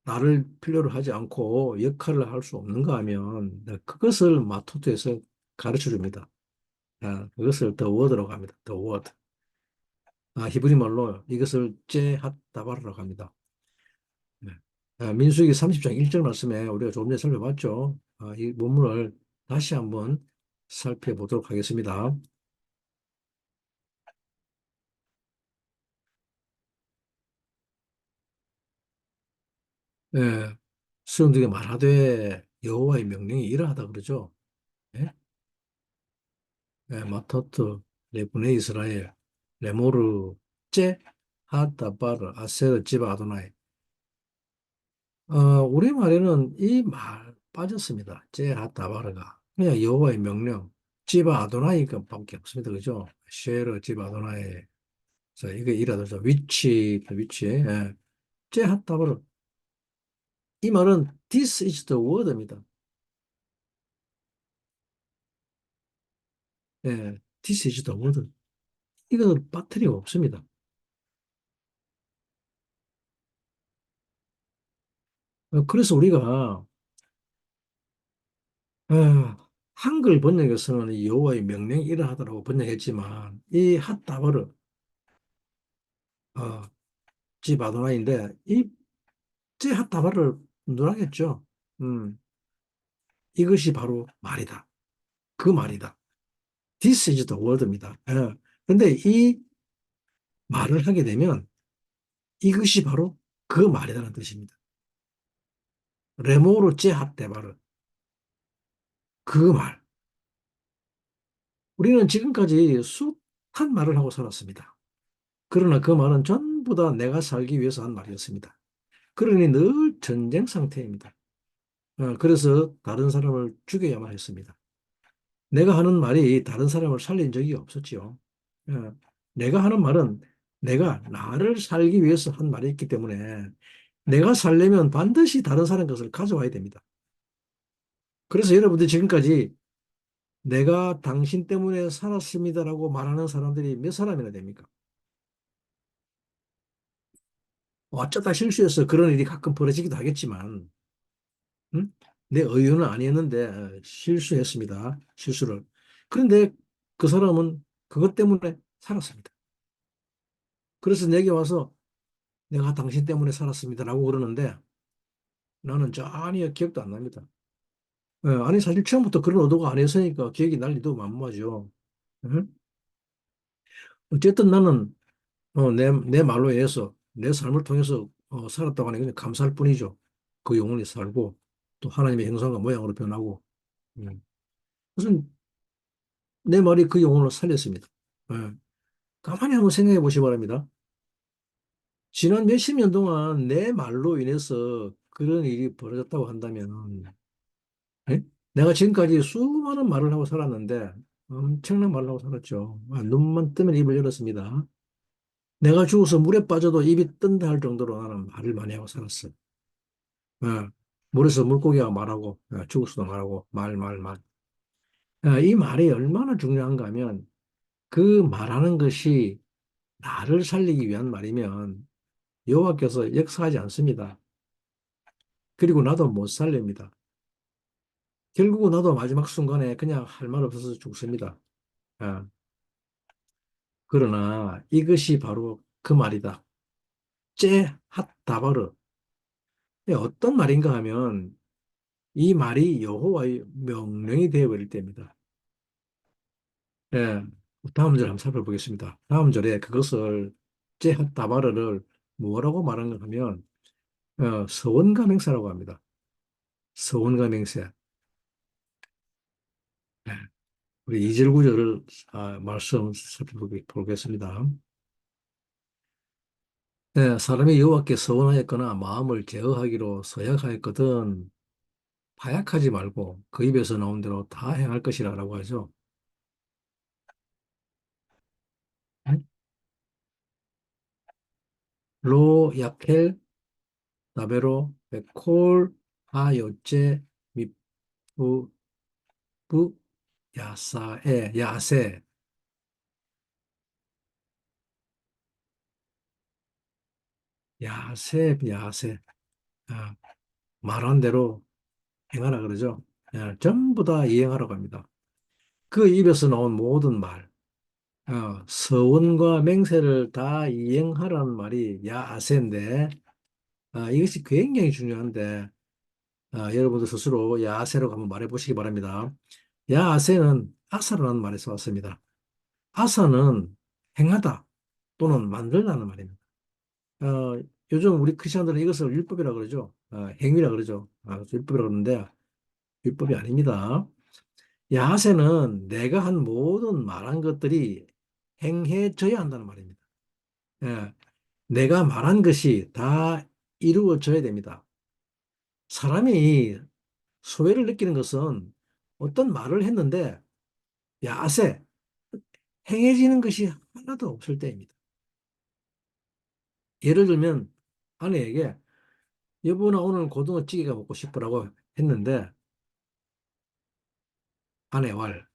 나를 필요로 하지 않고 역할을 할 수 없는가 하면 그것을 마토트에서 가르쳐 줍니다. 그것을 더 워드라고 합니다. 더 워드. 히브리 말로 이것을 제핫다바르라고 합니다. 네. 민수기 30장 1절 말씀에 우리가 조금 전에 살펴봤죠. 이 본문을 다시 한번 살펴보도록 하겠습니다. 예, 수령들에게 말하되 여호와의 명령이 이러하다 그러죠. 예? 마타트, 레브네 이스라엘, 레모르, 제, 하다바르, 아세르, 지바, 아도나이. 우리말에는 이 말 빠졌습니다. 제, 하다바르가. 그냥 여호와의 명령, 지바, 아도나이가 밖에 없습니다. 그죠? 쉐르, 지바, 아도나이. 자, 이게 이라도죠. 위치, 위치. 예. 제, 하다바르. 이 말은 this is the word입니다. 예. this is the word. 이거 빠트리가 없습니다. 그래서 우리가 어, 한글 번역에서는 이 여호와의 명령이 이러하더라고 번역했지만 이 핫다버르 어, 집 아도나이인데 이제 핫다버를 누락했죠. 음, 이것이 바로 말이다. 그 말이다. This is the word입니다. 근데 이 말을 하게 되면 이것이 바로 그 말이라는 뜻입니다. 레모로 제 핫데바르 그 말. 우리는 지금까지 숱한 말을 하고 살았습니다. 그러나 그 말은 전부 다 내가 살기 위해서 한 말이었습니다. 그러니 늘 전쟁 상태입니다. 그래서 다른 사람을 죽여야만 했습니다. 내가 하는 말이 다른 사람을 살린 적이 없었지요. 어, 내가 하는 말은 내가 나를 살기 위해서 한 말이 있기 때문에 내가 살려면 반드시 다른 사람 것을 가져와야 됩니다. 그래서 여러분들 지금까지 내가 당신 때문에 살았습니다라고 말하는 사람들이 몇 사람이나 됩니까? 어쩌다 실수해서 그런 일이 가끔 벌어지기도 하겠지만 응? 내 의도는 아니었는데 실수했습니다. 실수를. 그런데 그 사람은 그것 때문에 살았습니다. 그래서 내게 와서 내가 당신 때문에 살았습니다라고 그러는데 나는 전혀 기억도 안 납니다. 아니 사실 처음부터 그런 의도가 아니었으니까 기억이 날 리도 만무하죠. 응? 어쨌든 나는 내 말로 해서 내 삶을 통해서 살았다고 하니 그냥 감사할 뿐이죠. 그 영혼이 살고 또 하나님의 형상과 모양으로 변하고 무슨 내 말이 그 영혼을 살렸습니다. 예. 가만히 한번 생각해 보시기 바랍니다. 지난 몇십 년 동안 내 말로 인해서 그런 일이 벌어졌다고 한다면, 예? 내가 지금까지 수많은 말을 하고 살았는데, 엄청난 말을 하고 살았죠. 눈만 뜨면 입을 열었습니다. 내가 죽어서 물에 빠져도 입이 뜬다 할 정도로 나는 말을 많이 하고 살았어. 물에서 물고기가 말하고, 죽어서도 말하고, 말. 이 말이 얼마나 중요한가 하면, 그 말하는 것이 나를 살리기 위한 말이면, 여호와께서 역사하지 않습니다. 그리고 나도 못 살립니다. 결국은 나도 마지막 순간에 그냥 할 말 없어서 죽습니다. 아, 그러나 이것이 바로 그 말이다. 째 핫다바르. 이게 어떤 말인가 하면 이 말이 여호와의 명령이 되어버릴 때입니다. 예, 다음 절 한번 살펴보겠습니다. 다음 절에 그것을 째 핫다바르를 뭐라고 말하는가 하면 서원과 맹세라고 합니다. 서원과 맹세. 예, 우리 2절 9절을 말씀 살펴보겠습니다. 네, 사람이 여호와께 서원하였거나 마음을 제어하기로 서약하였거든 파약하지 말고 그 입에서 나온 대로 다 행할 것이라고 하죠. 로 야켈 나베로 베콜 하요제 미쁘 부 야사에 야세 야세 아, 말한 대로 행하라 그러죠. 전부 다 이행하라고 합니다. 그 입에서 나온 모든 말 서원과 맹세를 다 이행하라는 말이 야아세인데, 이것이 굉장히 중요한데, 여러분들 스스로 야아세라고 한번 말해 보시기 바랍니다. 야아세는 아사라는 말에서 왔습니다. 아사는 행하다 또는 만들다는 말입니다. 요즘 우리 크리스천들은 이것을 율법이라 그러죠. 행위라 그러죠. 율법이라 그러는데, 율법이 아닙니다. 야아세는 내가 한 모든 말한 것들이 행해져야 한다는 말입니다. 예, 내가 말한 것이 다 이루어져야 됩니다. 사람이 소외를 느끼는 것은 어떤 말을 했는데 야세, 행해지는 것이 하나도 없을 때입니다. 예를 들면 아내에게 여보 나 오늘 고등어찌개가 먹고 싶으라고 했는데 아내 말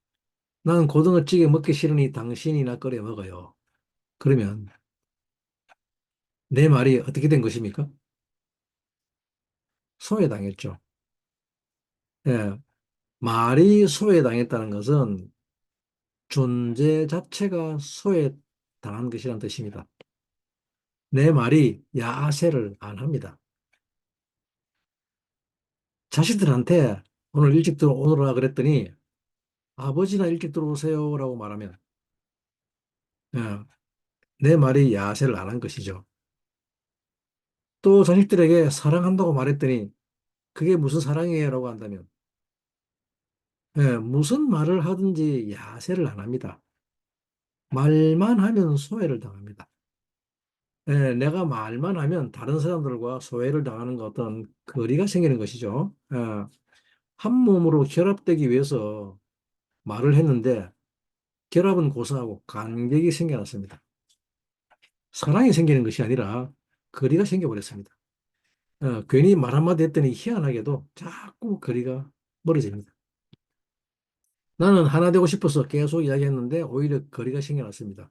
나는 고등어찌개 먹기 싫으니 당신이나 끓여 먹어요. 그러면 내 말이 어떻게 된 것입니까? 소외당했죠. 예, 말이 소외당했다는 것은 존재 자체가 소외당한 것이라는 뜻입니다. 내 말이 야세를 안 합니다. 자식들한테 오늘 일찍 들어오너라 그랬더니 아버지나 일찍 들어오세요라고 말하면 어, 내 말이 야세를 안 한 것이죠. 또 자식들에게 사랑한다고 말했더니 그게 무슨 사랑이에요라고 한다면 무슨 말을 하든지 야세를 안 합니다. 말만 하면 소외를 당합니다. 내가 말만 하면 다른 사람들과 소외를 당하는 것 어떤 거리가 생기는 것이죠. 한 몸으로 결합되기 위해서 말을 했는데 결합은 고사하고 간격이 생겨났습니다. 사랑이 생기는 것이 아니라 거리가 생겨버렸습니다. 괜히 말 한마디 했더니 희한하게도 자꾸 거리가 멀어집니다. 나는 하나 되고 싶어서 계속 이야기했는데 오히려 거리가 생겨났습니다.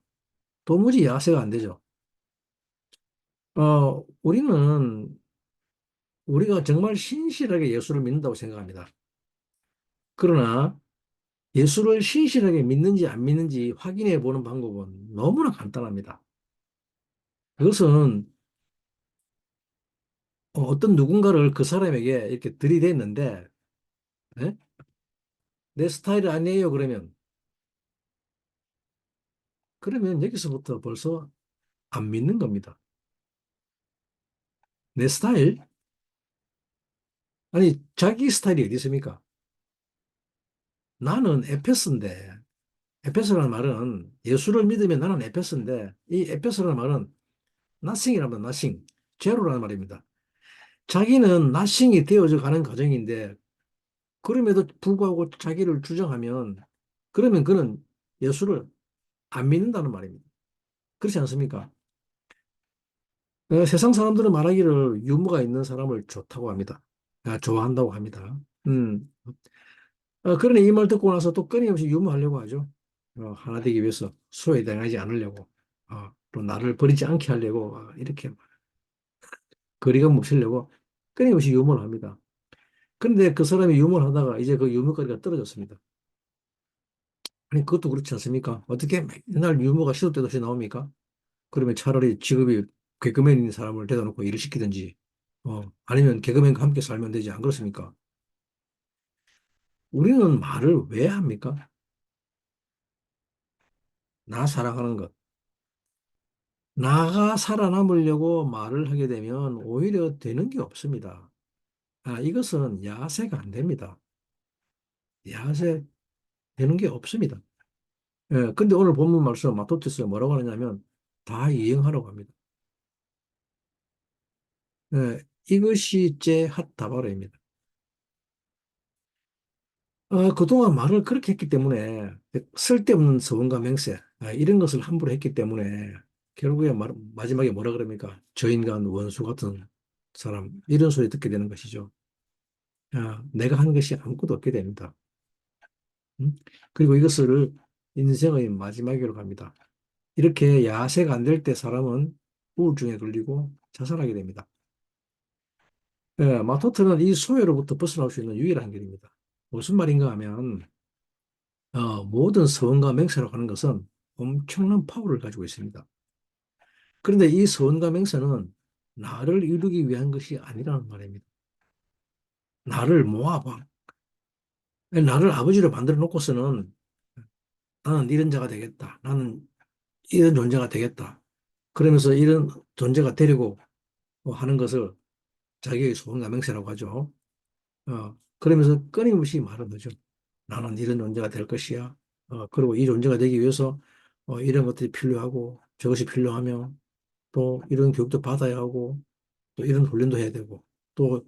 도무지 야세가 안 되죠. 우리가 정말 신실하게 예수를 믿는다고 생각합니다. 그러나 예수를 신실하게 믿는지 안 믿는지 확인해 보는 방법은 너무나 간단합니다. 그것은 어떤 누군가를 그 사람에게 이렇게 들이댔는데, 예? 내 스타일이 아니에요. 그러면 여기서부터 벌써 안 믿는 겁니다. 내 스타일? 아니, 자기 스타일이 어디 있습니까? 나는 에페스인데, 에페스라는 말은 예수를 믿으면 나는 에페스인데, 이 에페스라는 말은 nothing이라면 nothing, 제로라는 말입니다. 자기는 nothing이 되어져 가는 과정인데 그럼에도 불구하고 자기를 주장하면 그러면 그는 예수를 안 믿는다는 말입니다. 그렇지 않습니까? 세상 사람들은 말하기를 유머가 있는 사람을 좋다고 합니다. 좋아한다고 합니다. 그러니 이 말 듣고 나서 또 끊임없이 유머하려고 하죠. 하나 되기 위해서 소외당하지 않으려고, 또 나를 버리지 않게 하려고, 이렇게 거리감 없이려고 끊임없이 유머를 합니다. 그런데 그 사람이 유머를 하다가 이제 그 유머거리가 떨어졌습니다. 아니, 그것도 그렇지 않습니까? 어떻게 맨날 유머가 시도 때도 없이 나옵니까? 그러면 차라리 직업이 개그맨인 사람을 데려다 놓고 일을 시키든지, 아니면 개그맨과 함께 살면 되지, 안 그렇습니까? 우리는 말을 왜 합니까? 나 사랑하는 것. 나가 살아남으려고 말을 하게 되면 오히려 되는 게 없습니다. 이것은 야세가 안 됩니다. 야세 되는 게 없습니다. 근데 오늘 본문 말씀 마토테스가 뭐라고 하느냐면 다 이행하라고 합니다. 이것이 제 핫다바로입니다. 그동안 말을 그렇게 했기 때문에 쓸데없는 서원과 맹세 이런 것을 함부로 했기 때문에 결국에 마지막에 뭐라 그럽니까? 저 인간 원수 같은 사람 이런 소리 듣게 되는 것이죠. 내가 하는 것이 아무것도 없게 됩니다. 음? 그리고 이것을 인생의 마지막으로 갑니다. 이렇게 야세가 안 될 때 사람은 우울증에 걸리고 자살하게 됩니다. 마토트는 이 소외로부터 벗어날 수 있는 유일한 길입니다. 무슨 말인가 하면 모든 서원과 맹세로 하는 것은 엄청난 파워를 가지고 있습니다. 그런데 이 서원과 맹세는 나를 이루기 위한 것이 아니라는 말입니다. 나를 모아봐. 나를 아버지로 만들어 놓고서는 나는 이런 자가 되겠다. 나는 이런 존재가 되겠다. 그러면서 이런 존재가 되려고 하는 것을 자기의 소원과 맹세라고 하죠. 그러면서 끊임없이 말하는 거죠. 나는 이런 존재가 될 것이야. 그리고 이 존재가 되기 위해서 이런 것들이 필요하고 저것이 필요하며 또 이런 교육도 받아야 하고 또 이런 훈련도 해야 되고 또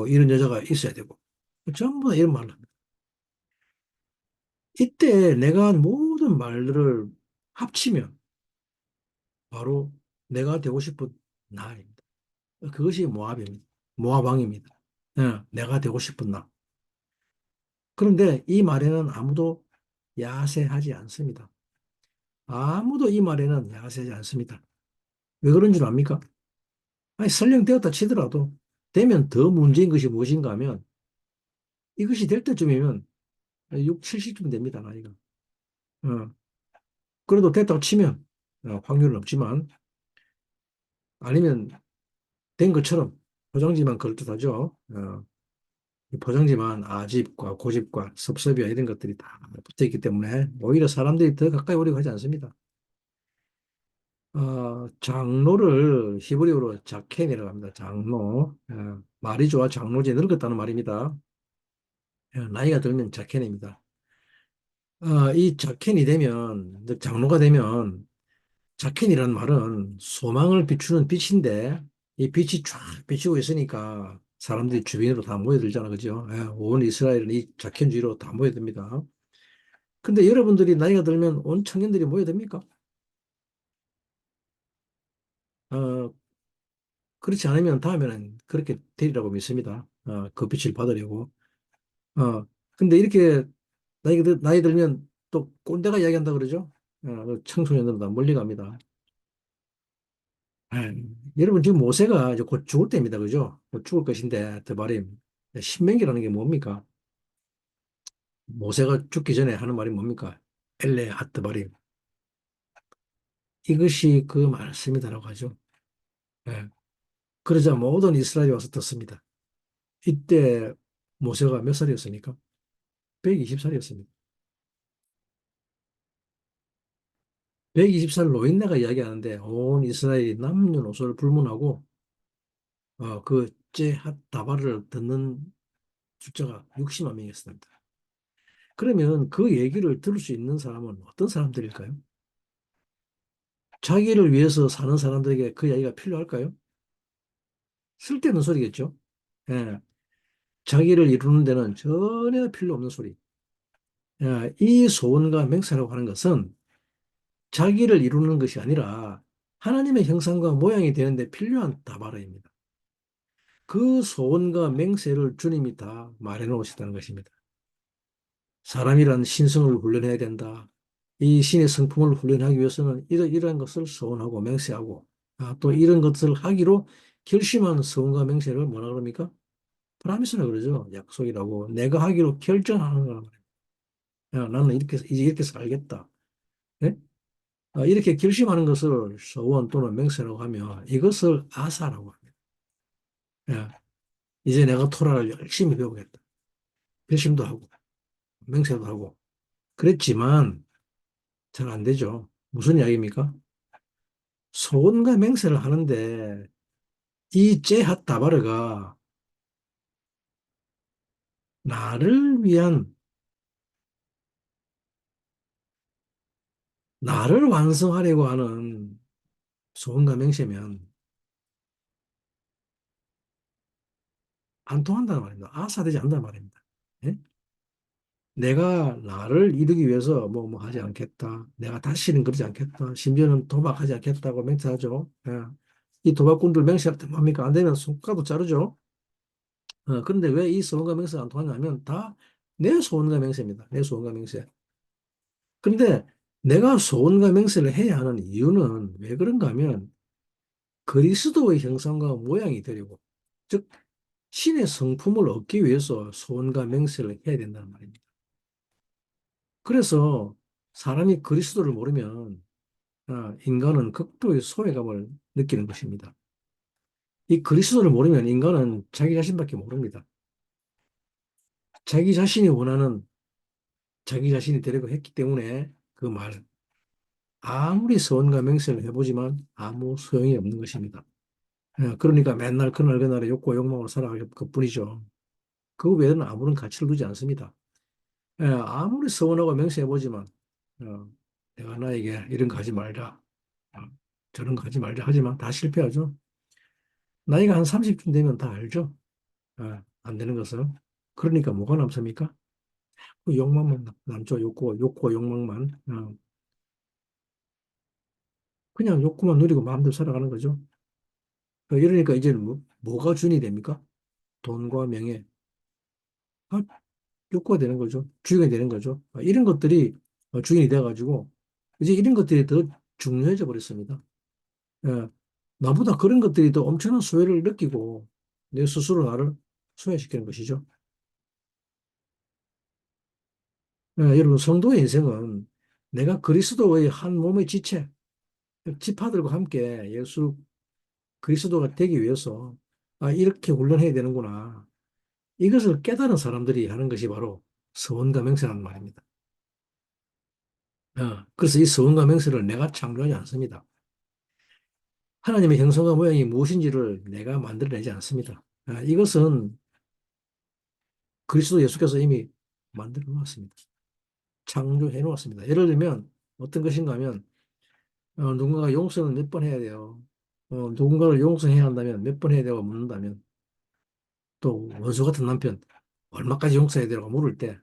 이런 여자가 있어야 되고 전부 다 이런 말을 합니다. 이때 내가 모든 말들을 합치면 바로 내가 되고 싶은 나입니다. 그것이 모압입니다. 모압왕입니다. 내가 되고 싶은 나. 그런데 이 말에는 아무도 야세하지 않습니다. 아무도 이 말에는 야세하지 않습니다. 왜 그런 줄 압니까? 아니, 설령 되었다 치더라도 되면 더 문제인 것이 무엇인가 하면 이것이 될 때쯤이면 6, 70쯤 됩니다, 나이가. 어, 그래도 됐다고 치면 확률은 없지만 아니면 된 것처럼 포장지만 그럴듯하죠. 이 포장지만 아집과 고집과 섭섭이와 이런 것들이 다 붙어 있기 때문에 오히려 사람들이 더 가까이 오려고 하지 않습니다. 장로를 히브리어로 자켄이라고 합니다. 장로. 말이 좋아 장로지 늙었다는 말입니다. 나이가 들면 자켄입니다. 이 자켄이 되면, 장로가 되면, 자켄이라는 말은 소망을 비추는 빛인데, 이 빛이 쫙 비치고 있으니까 사람들이 주변으로 다 모여들잖아, 그죠? 온 이스라엘은 이 자켄주의로 다 모여듭니다. 근데 여러분들이 나이가 들면 온 청년들이 모여듭니까? 어, 그렇지 않으면 다음에는 그렇게 되리라고 믿습니다. 그 빛을 받으려고. 어, 근데 이렇게 나이 들면 또 꼰대가 이야기한다 그러죠? 그 청소년들은 다 멀리 갑니다. 여러분 지금 모세가 이제 곧 죽을 때입니다. 그죠? 곧 죽을 것인데 드바림 신명기라는 게 뭡니까? 모세가 죽기 전에 하는 말이 뭡니까? 엘레 핫드바림 이것이 그 말씀이다라고 하죠. 예. 그러자 모든 이스라엘이 와서 듣습니다. 이때 모세가 몇 살이었습니까? 120살이었습니다. 120살 노인네가 이야기하는데 온 이스라엘이 남녀노소를 불문하고 그제 다발을 듣는 숫자가 60만 명이었습니다. 그러면 그 얘기를 들을 수 있는 사람은 어떤 사람들일까요? 자기를 위해서 사는 사람들에게 그 이야기가 필요할까요? 쓸데없는 소리겠죠. 예, 자기를 이루는 데는 전혀 필요 없는 소리. 예, 이 소원과 맹세라고 하는 것은 자기를 이루는 것이 아니라 하나님의 형상과 모양이 되는데 필요한 다발어입니다. 그 소원과 맹세를 주님이 다 말해 놓으셨다는 것입니다. 사람이란 신성을 훈련해야 된다. 이 신의 성품을 훈련하기 위해서는 이러한 것을 소원하고 맹세하고 또 이런 것을 하기로 결심한 소원과 맹세를 뭐라 그럽니까? 프라미스라 그러죠. 약속이라고. 내가 하기로 결정하는 거란 말이에요. 야, 나는 이제 이렇게 살겠다. 예? 이렇게 결심하는 것을 소원 또는 맹세라고 하며 이것을 아사라고 합니다. 예, 이제 내가 토라를 열심히 배우겠다. 결심도 하고 맹세도 하고 그랬지만 잘 안 되죠. 무슨 이야기입니까? 소원과 맹세를 하는데 이 제핫 다바르가 나를 위한 나를 완성하려고 하는 소원과 맹세면 안 통한다는 말입니다. 아사되지 않는다는 말입니다. 예? 내가 나를 이루기 위해서 뭐 하지 않겠다. 내가 다시는 그러지 않겠다. 심지어는 도박하지 않겠다고 맹세하죠. 예. 이 도박꾼들 맹세할 때 뭡니까? 안 되면 손가락도 자르죠. 그런데 왜 이 소원과 맹세가 안 통하냐면 다 내 소원과 맹세입니다. 내 소원과 맹세. 그런데 내가 소원과 맹세를 해야 하는 이유는 왜 그런가 하면 그리스도의 형상과 모양이 되려고. 즉, 신의 성품을 얻기 위해서 소원과 맹세를 해야 된다는 말입니다. 그래서 사람이 그리스도를 모르면 인간은 극도의 소외감을 느끼는 것입니다. 이 그리스도를 모르면 인간은 자기 자신밖에 모릅니다. 자기 자신이 원하는 자기 자신이 되려고 했기 때문에 그 말, 아무리 소원과 맹세를 해보지만 아무 소용이 없는 것입니다. 그러니까 맨날 그날 그날의 욕구 욕망으로 살아갈 것뿐이죠. 그 외에는 아무런 가치를 두지 않습니다. 아무리 서원하고 맹세해보지만 내가 나에게 이런 거 하지 말자, 어, 저런 거 하지 말자 하지만 다 실패하죠. 나이가 한 30쯤 되면 다 알죠. 안 되는 것을. 그러니까 뭐가 남습니까? 그 욕망만 남죠. 욕구와 욕망만. 그냥 욕구만 누리고 마음대로 살아가는 거죠. 이러니까 이제는 뭐가 준이 됩니까? 돈과 명예. 아, 욕구가 되는 거죠. 주인이 되는 거죠. 이런 것들이 주인이 돼가지고 이제 이런 것들이 더 중요해져 버렸습니다. 예, 나보다 그런 것들이 더 엄청난 소외를 느끼고 내 스스로 나를 소외시키는 것이죠. 여러분, 성도의 인생은 내가 그리스도의 한 몸의 지체, 지파들과 함께 예수 그리스도가 되기 위해서 이렇게 훈련해야 되는구나. 이것을 깨달은 사람들이 하는 것이 바로 서원과 맹세라는 말입니다. 그래서 이 서원과 맹세를 내가 창조하지 않습니다. 하나님의 형상과 모양이 무엇인지를 내가 만들어내지 않습니다. 이것은 그리스도 예수께서 이미 만들어 놓았습니다. 창조해 놓았습니다. 예를 들면 어떤 것인가 하면 누군가가 용서는 몇 번 해야 돼요. 누군가를 용서해야 한다면 몇 번 해야 되고 묻는다면 또 원수 같은 남편 얼마까지 용서해야 되라고 물을 때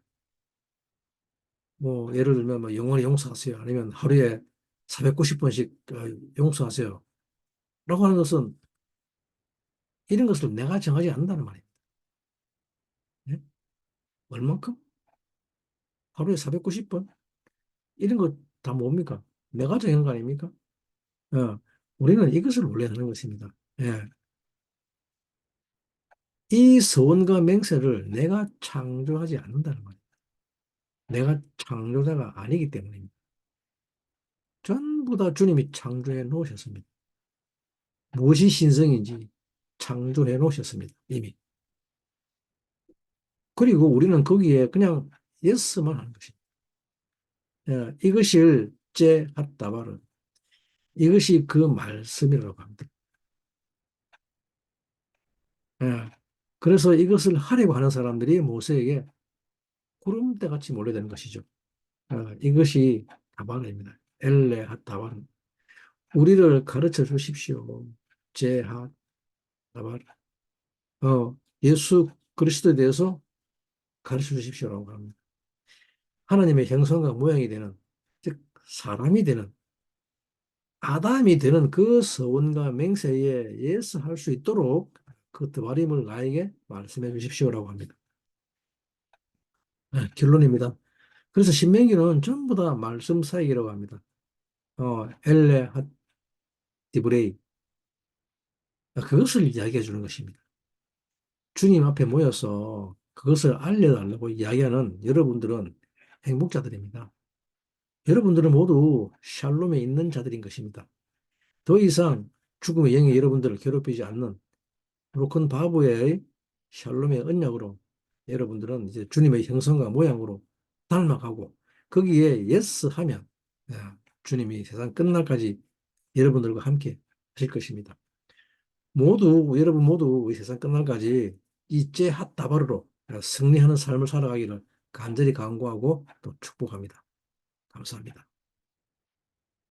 뭐 예를 들면 뭐 영원히 용서하세요. 아니면 하루에 490번씩 용서하세요. 라고 하는 것은 이런 것을 내가 정하지 않는다는 말이에요. 예? 얼만큼? 하루에 490번? 이런 거 다 뭡니까? 내가 정한 거 아닙니까? 어, 우리는 이것을 원래 하는 것입니다. 예. 이 서원과 맹세를 내가 창조하지 않는다는 말이에요. 내가 창조자가 아니기 때문입니다. 전부 다 주님이 창조해 놓으셨습니다. 무엇이 신성인지 창조해 놓으셨습니다. 이미. 그리고 우리는 거기에 그냥 예스만 하는 것입니다. 예, 이것이 제 핫다바르. 이것이 그 말씀이라고 합니다. 예. 그래서 이것을 하려고 하는 사람들이 모세에게 구름대 같이 몰려드는 것이죠. 이것이 다바르입니다. 엘레 핫다바르. 우리를 가르쳐 주십시오. 제하 다발. 예수 그리스도에 대해서 가르쳐 주십시오라고 합니다. 하나님의 형상과 모양이 되는, 즉 사람이 되는, 아담이 되는 그 서원과 맹세에 예스할 수 있도록 그 드바림을 나에게 말씀해 주십시오라고 합니다. 네, 결론입니다. 그래서 신명기는 전부 다 말씀 사역이라고 합니다. 엘레 핫 디브레이, 그것을 이야기해 주는 것입니다. 주님 앞에 모여서 그것을 알려달라고 이야기하는 여러분들은 행복자들입니다. 여러분들은 모두 샬롬에 있는 자들인 것입니다. 더 이상 죽음의 영이 여러분들을 괴롭히지 않는 브로큰 바보의 샬롬의 언약으로 여러분들은 이제 주님의 형상과 모양으로 닮아가고 거기에 예스 하면 주님이 세상 끝날까지 여러분들과 함께 하실 것입니다. 여러분 모두 이 세상 끝날까지 이 제핫다바르로 승리하는 삶을 살아가기를 간절히 간구하고 또 축복합니다. 감사합니다.